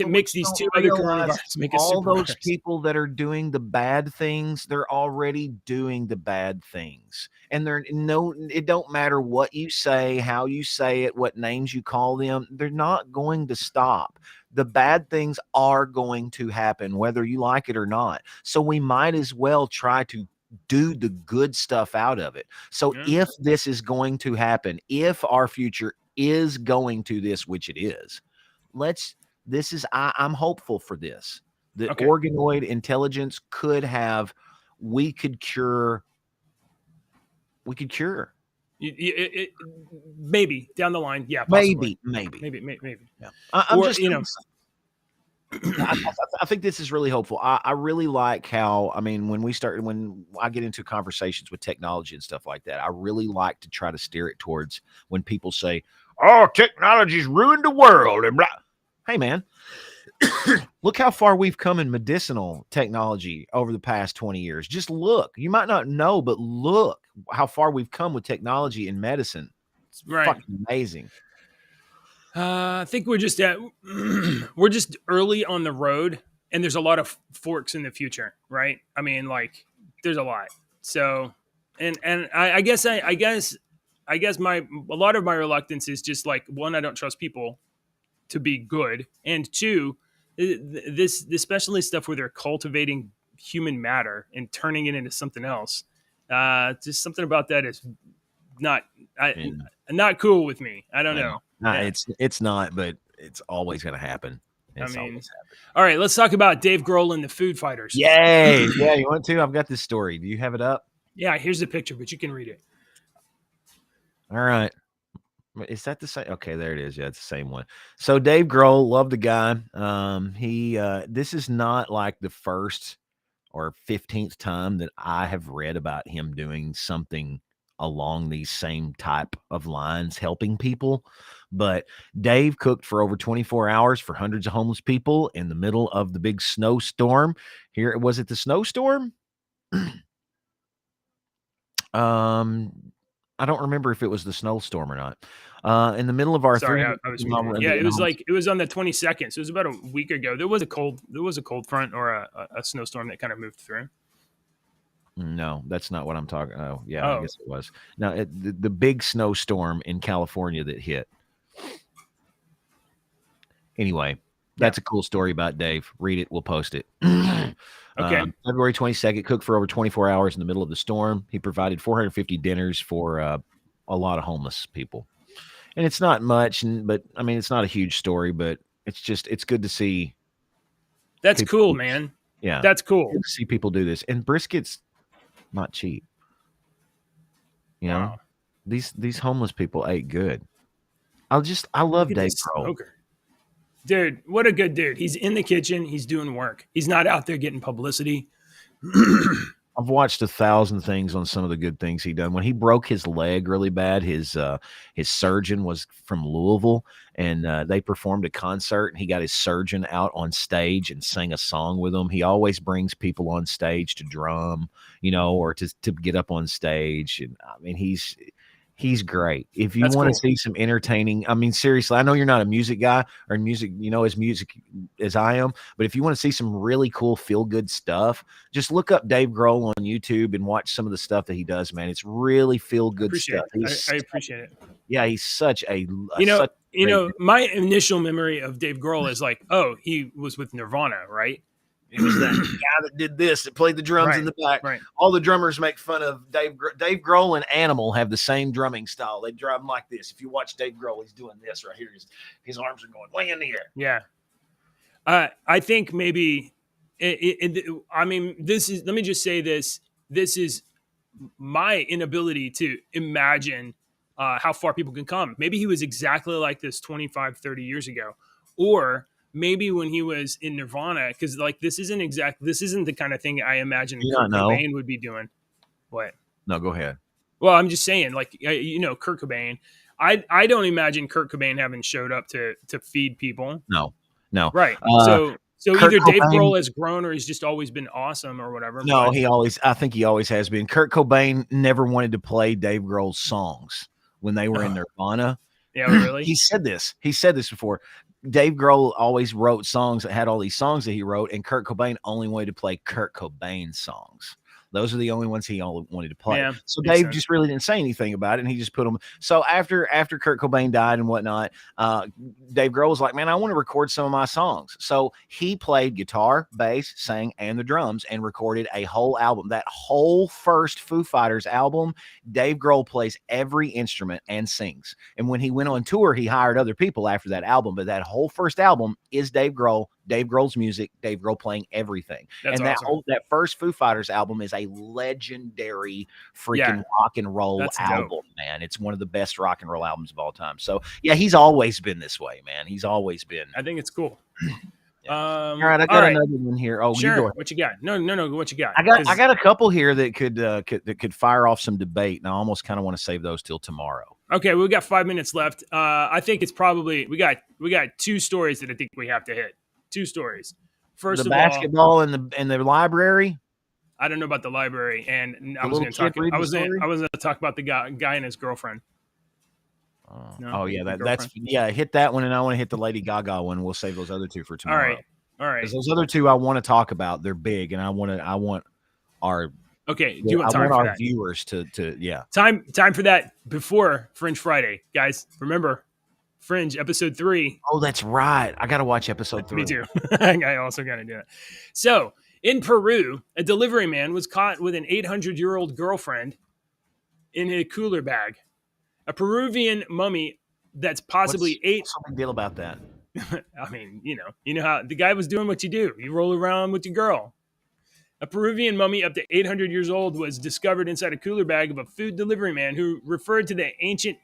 But what mix you these don't two other realize coronaviruses, is make a all super those virus. people that are doing the bad things, they're already doing the bad things. And they're no, it don't matter what you say, how you say it, what names you call them, they're not going to stop. The bad things are going to happen, whether you like it or not. So we might as well try to do the good stuff out of it. So Yeah. if this is going to happen, if our future is going to this, which it is, let's this is I'm hopeful for this. The Okay. organoid intelligence could have we could cure we could cure. Maybe down the line, yeah, possibly, Maybe. maybe, Yeah. I'm or just I think this is really hopeful. I really like how, I mean, when I get into conversations with technology and stuff like that, I really like to try to steer it towards when people say, "Oh, technology's ruined the world," and blah. Hey, man, look how far we've come in medicinal technology over the past 20 years. Just look. You might not know, but look how far we've come with technology in medicine. It's right. fucking amazing. I think we're just at we're just early on the road, and there's a lot of forks in the future, right? I mean, like there's a lot. So, and I guess my a lot of my reluctance is just like one, I don't trust people to be good, and two, this especially stuff where they're cultivating human matter and turning it into something else. Just something about that is not I, And not cool with me. I don't I know. know. No, Yeah. it's not, but it's always going to happen. I It's mean, always happened. all right, let's talk about Dave Grohl and the Food Fighters. Yay! Yeah, you want to? I've got this story. Do you have it up? Yeah, here's the picture, but you can read it. All right. Is that the same? Okay, there it is. Yeah, it's the same one. So Dave Grohl, love the guy. He this is not like the first or 15th time that I have read about him doing something along these same type of lines, helping people. But Dave cooked for over 24 hours for hundreds of homeless people in the middle of the big snowstorm. Here, was it the snowstorm? I don't remember if it was the snowstorm or not. In the middle of our Sorry, 300 I was mile reading it. run Yeah, to it end was homeless. like it was on the 22nd, so it was about a week ago. There was a cold front or a snowstorm that kind of moved through. No, that's not what I'm talking. Oh, yeah, I Oh, guess it was. Now, the big snowstorm in California that hit. Anyway, yeah. that's a cool story about Dave. Read it. We'll post it. Okay. February 22nd, cooked for over 24 hours in the middle of the storm. He provided 450 dinners for a lot of homeless people. And it's not much, but I mean, it's not a huge story, but it's good to see That's people. cool, man. Yeah, That's good cool. to see people do this. And brisket's not cheap. You know, Wow. these homeless people ate good. I Look love at Dave this Grohl. smoker. Dude, what a good dude. He's in the kitchen. He's doing work. He's not out there getting publicity. I've watched 1,000 things on some of the good things he done. When he broke his leg really bad, his surgeon was from Louisville, and they performed a concert. And he got his surgeon out on stage and sang a song with him. He always brings people on stage to drum, or to get up on stage. And I mean, he's great. If you That's want to cool. see some entertaining, I mean, seriously, I know you're not a music guy or music, as music as I am, but if you want to see some really cool feel good stuff, just look up Dave Grohl on YouTube and watch some of the stuff that he does, man. It's really feel I good appreciate stuff. it. I appreciate it. He's such You know, such a great dude. my initial memory of Dave Grohl is like, oh, he was with Nirvana, right? He was that guy that did this, that played the drums in Right, the back. right. All the drummers make fun of Dave Grohl and Animal have the same drumming style. They drum like this. If you watch Dave Grohl, he's doing this right here. His arms are going way in the air. Yeah. I think maybe, I mean, this is, let me just say this. This is my inability to imagine how far people can come. Maybe he was exactly like this 25, 30 years ago. Or maybe when he was in Nirvana, because like this isn't the kind of thing I imagine Do you not Kurt know? Cobain would be doing. What? No, go ahead. Well, I'm just saying, like, Kurt Cobain. I don't imagine Kurt Cobain having showed up to feed people. No, no. Right. Uh, So Kurt either Dave Cobain. Grohl has grown or he's just always been awesome or whatever. No, But I think he always has been. Kurt Cobain never wanted to play Dave Grohl's songs when they were in Nirvana. yeah, really. He said this. He said this before. Dave Grohl always wrote songs that had all these songs that he wrote, and Kurt Cobain only wanted to play Kurt Cobain songs. Those are the only ones he only wanted to play. Yeah, So makes Dave sense. just really didn't say anything about it, and he just put them. So after Kurt Cobain died and whatnot, Dave Grohl was like, "Man, I want to record some of my songs." So he played guitar, bass, sang, and the drums, and recorded a whole album. That whole first Foo Fighters album, Dave Grohl plays every instrument and sings. And when he went on tour, he hired other people after that album. But that whole first album is Dave Grohl's music, Dave Grohl playing everything. That's And awesome. that first Foo Fighters album is a legendary freaking Yeah, rock and roll that's dope. album, man. It's one of the best rock and roll albums of all time. So yeah, he's always been this way, man. He's always been. I think it's cool. Yeah. All right, I got another one here. Oh, you go Sure. ahead. What you got? No. What you got? I got a couple here that could fire off some debate, and I almost kind of want to save those till tomorrow. Okay, we got 5 minutes left. I think it's probably we got two stories that I think we have to hit. Two stories. First The of all, basketball in the library. I don't know about the library, and I The was little going to talk. kid reading I the was story? going to talk about the guy and his girlfriend. No, Oh yeah, the that's girlfriend. hit that one, and I want to hit the Lady Gaga one. We'll save those other two for All tomorrow. right, all right. Because those other two I want to talk about. They're big, and I want our Okay, do you want time for our that? viewers to yeah. Time for that before Fringe Friday, guys. Remember, Fringe episode 3. Oh, that's right. I got to watch episode 3. Me too. I also got to do it. So in Peru, a delivery man was caught with an 800-year-old girlfriend in a cooler bag. A Peruvian mummy that's possibly What's the big deal about that? I mean, you know how the guy was doing what you do. You roll around with your girl. A Peruvian mummy up to 800 years old was discovered inside a cooler bag of a food delivery man who referred to the ancient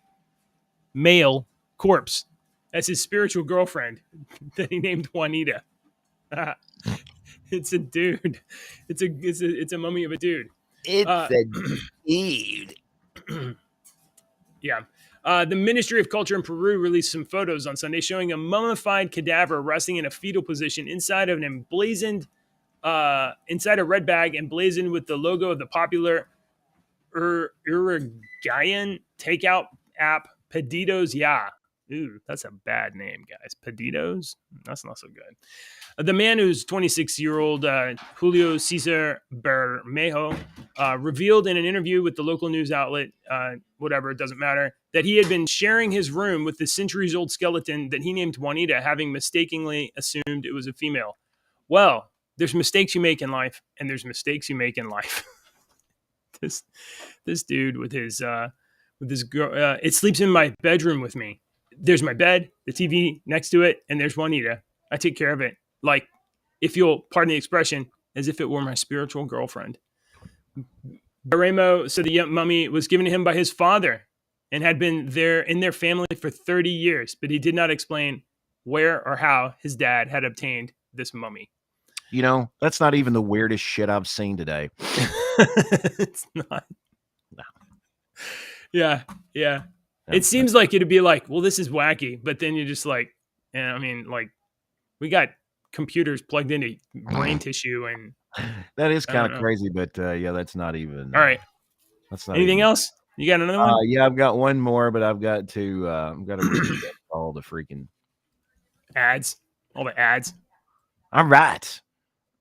male corpse as his spiritual girlfriend that he named Juanita. It's a dude. It's a mummy of a dude. It's Uh, a dude. Yeah. The Ministry of Culture in Peru released some photos on Sunday showing a mummified cadaver resting in a fetal position inside of an inside a red bag emblazoned with the logo of the popular Uruguayan takeout app Pedidos Ya. Ooh, that's a bad name, guys. Pedidos? That's not so good. The man, who's 26-year-old Julio Cesar Bermejo, revealed in an interview with the local news outlet, whatever, it doesn't matter, that he had been sharing his room with the centuries-old skeleton that he named Juanita, having mistakenly assumed it was a female. Well, there's mistakes you make in life, and there's mistakes you make in life. this dude with his girl, it sleeps in my bedroom with me. There's my bed, the TV next to it, and there's Juanita. I take care of it. Like, if you'll pardon the expression, as if it were my spiritual girlfriend. Baremo said the mummy was given to him by his father and had been there in their family for 30 years, but he did not explain where or how his dad had obtained this mummy. You know, that's not even the weirdest shit I've seen today. It's not. No, Yeah, yeah. no, It seems like it'd be like, well, this is wacky, but then you're just like, yeah, I mean, like, we got computers plugged into brain tissue, and that is I kind don't of know. crazy, but yeah, that's not even. All right. That's not Anything even. else? You got another one? Yeah, I've got one more, but I've got to read all the freaking. Ads. All the ads. All right.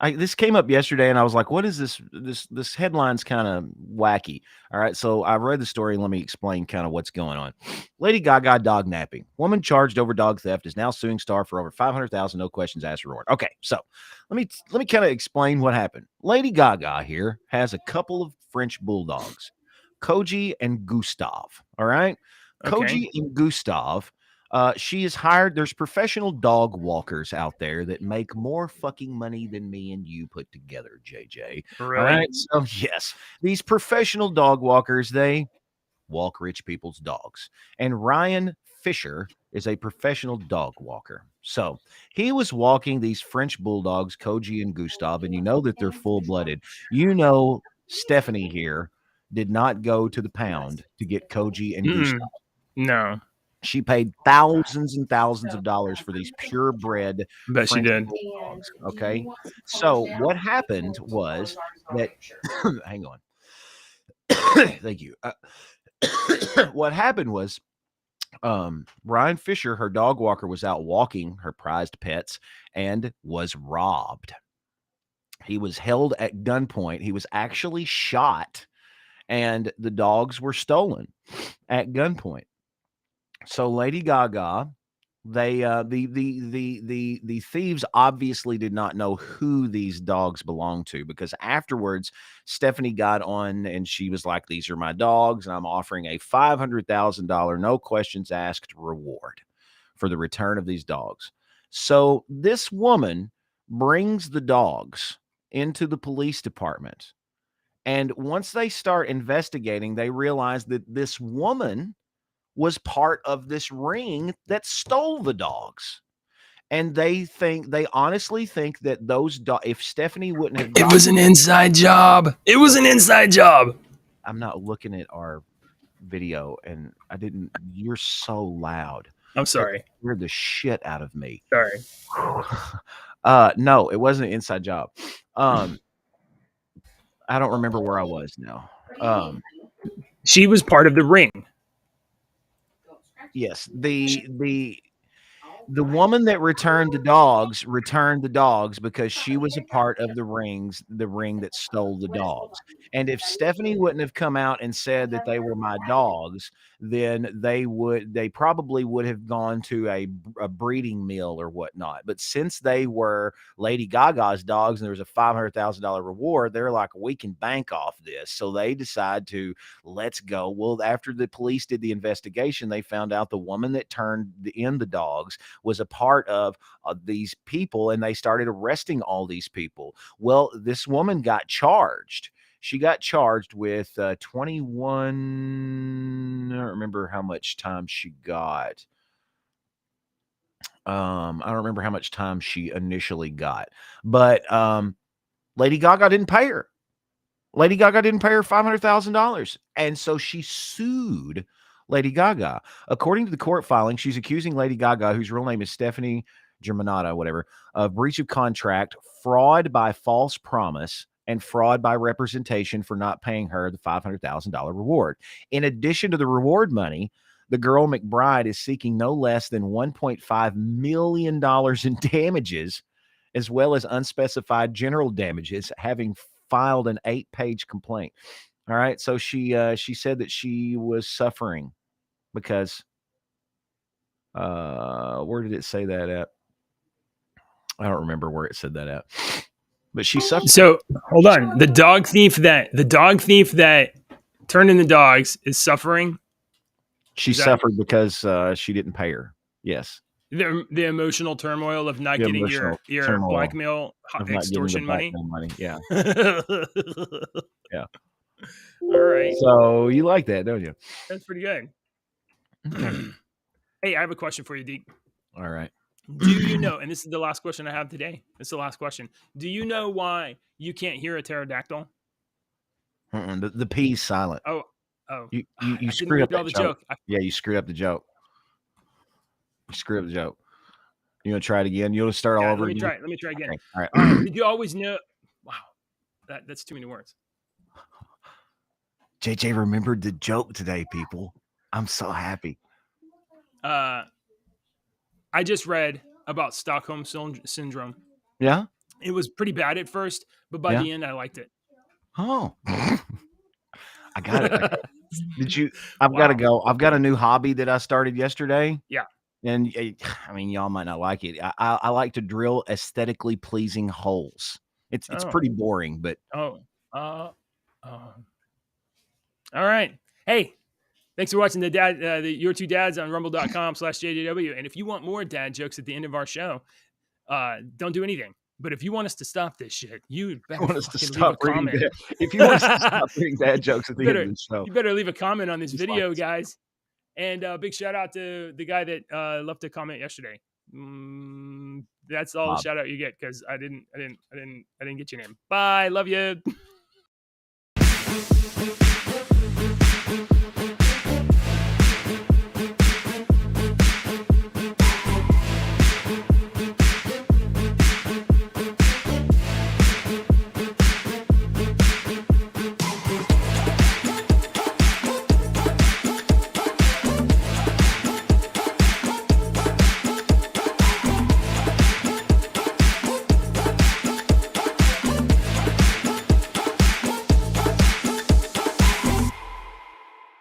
This came up yesterday, and I was like, "What is this? This headline's kind of wacky." All right, so I read the story, and let me explain kind of what's going on. Lady Gaga dog napping. Woman charged over dog theft is now suing star for over 500,000. No questions asked reward. Okay, so let me kind of explain what happened. Lady Gaga here has a couple of French bulldogs, Koji and Gustav. All right, Okay. Koji and Gustav. She is hired. There's professional dog walkers out there that make more fucking money than me and you put together, JJ. All Really? right. So, yes, these professional dog walkers, they walk rich people's dogs. And Ryan Fisher is a professional dog walker. So he was walking these French bulldogs, Koji and Gustav, and you know that they're full blooded. You know, Stephanie here did not go to the pound to get Koji and Gustav. Mm-mm. No. She paid thousands and thousands of dollars for these purebred Bet she French did. bulldogs. Okay. So what happened was that, hang on. Thank you. What happened was Ryan Fisher, her dog walker, was out walking her prized pets and was robbed. He was held at gunpoint. He was actually shot, and the dogs were stolen at gunpoint. So Lady Gaga, they the thieves obviously did not know who these dogs belonged to, because afterwards Stephanie got on and she was like, "These are my dogs, and I'm offering a $500,000 no questions asked reward for the return of these dogs." So this woman brings the dogs into the police department, and once they start investigating, they realize that this woman was part of this ring that stole the dogs. And they honestly think that those dogs, if Stephanie wouldn't have It got, was an inside job. It was an inside job. I'm not looking at our video and I didn't, you're so loud. I'm That sorry. scared the shit out of me. Sorry. No, it wasn't an inside job. I don't remember where I was now. She was part of the ring. Yes, the woman that returned the dogs because she was a part of the ring that stole the dogs. And if Stephanie wouldn't have come out and said that they were my dogs, then they probably would have gone to a breeding mill or whatnot. But since they were Lady Gaga's dogs and there was a $500,000 reward, they're like, we can bank off this. So they decide to, let's go. Well, after the police did the investigation, they found out the woman that turned in the dogs was a part of these people, and they started arresting all these people. Well, this woman got charged. She got charged with 21. I don't remember how much time she got. I don't remember how much time she initially got, but Lady Gaga didn't pay her. Lady Gaga didn't pay her $500,000, and so she sued Lady Gaga. According to the court filing, she's accusing Lady Gaga, whose real name is Stephanie Germanata, whatever, of breach of contract, fraud by false promise, and fraud by representation for not paying her the $500,000 reward. In addition to the reward money, the girl McBride is seeking no less than $1.5 million in damages, as well as unspecified general damages, having filed an 8-page complaint. All right. So she said that she was suffering because where did it say that at? I don't remember where it said that at. But she suffered. So hold on. The dog thief that turned in the dogs is suffering. She Is that suffered because she didn't pay her. Yes. the emotional turmoil of not The getting emotional your turmoil blackmail of not getting the extortion money? blackmail money. Yeah. Yeah. All right. So you like that, don't you? That's pretty good. Okay. Hey, I have a question for you, Deke. All right. Do you know, and this is the last question I have today. This is the last question. Do you know why you can't hear a pterodactyl? The P's silent. Oh, oh, You I didn't screwed up read all that the joke. joke. Yeah, you screwed up the joke. You screwed up the joke. You want to try it again? You want to start all Yeah, over let me again? try it. Let me try again. Okay. All right. Did you always know? Wow, that's too many words. JJ remembered the joke today, people. I'm so happy. I just read about Stockholm syndrome. Yeah. It was pretty bad at first, but by Yeah. the end, I liked it. Oh, I got it. Did you? I've got to Wow. go. I've got a new hobby that I started yesterday. Yeah. And I mean, y'all might not like it. I like to drill aesthetically pleasing holes. It's Oh. pretty boring, but Oh. Uh. Oh. All right. Hey, thanks for watching your two dads on rumble.com/JJW. And if you want more dad jokes at the end of our show, don't do anything. But if you want us to stop this shit, you if you better want us to fucking leave a stop reading comment. if you want us to stop reading dad jokes at you the end of better the show, you better leave a comment on this just like video, us. guys. And big shout out to the guy that left a comment yesterday. That's all the Bob. shout out you get because I didn't get your name. Bye, love you.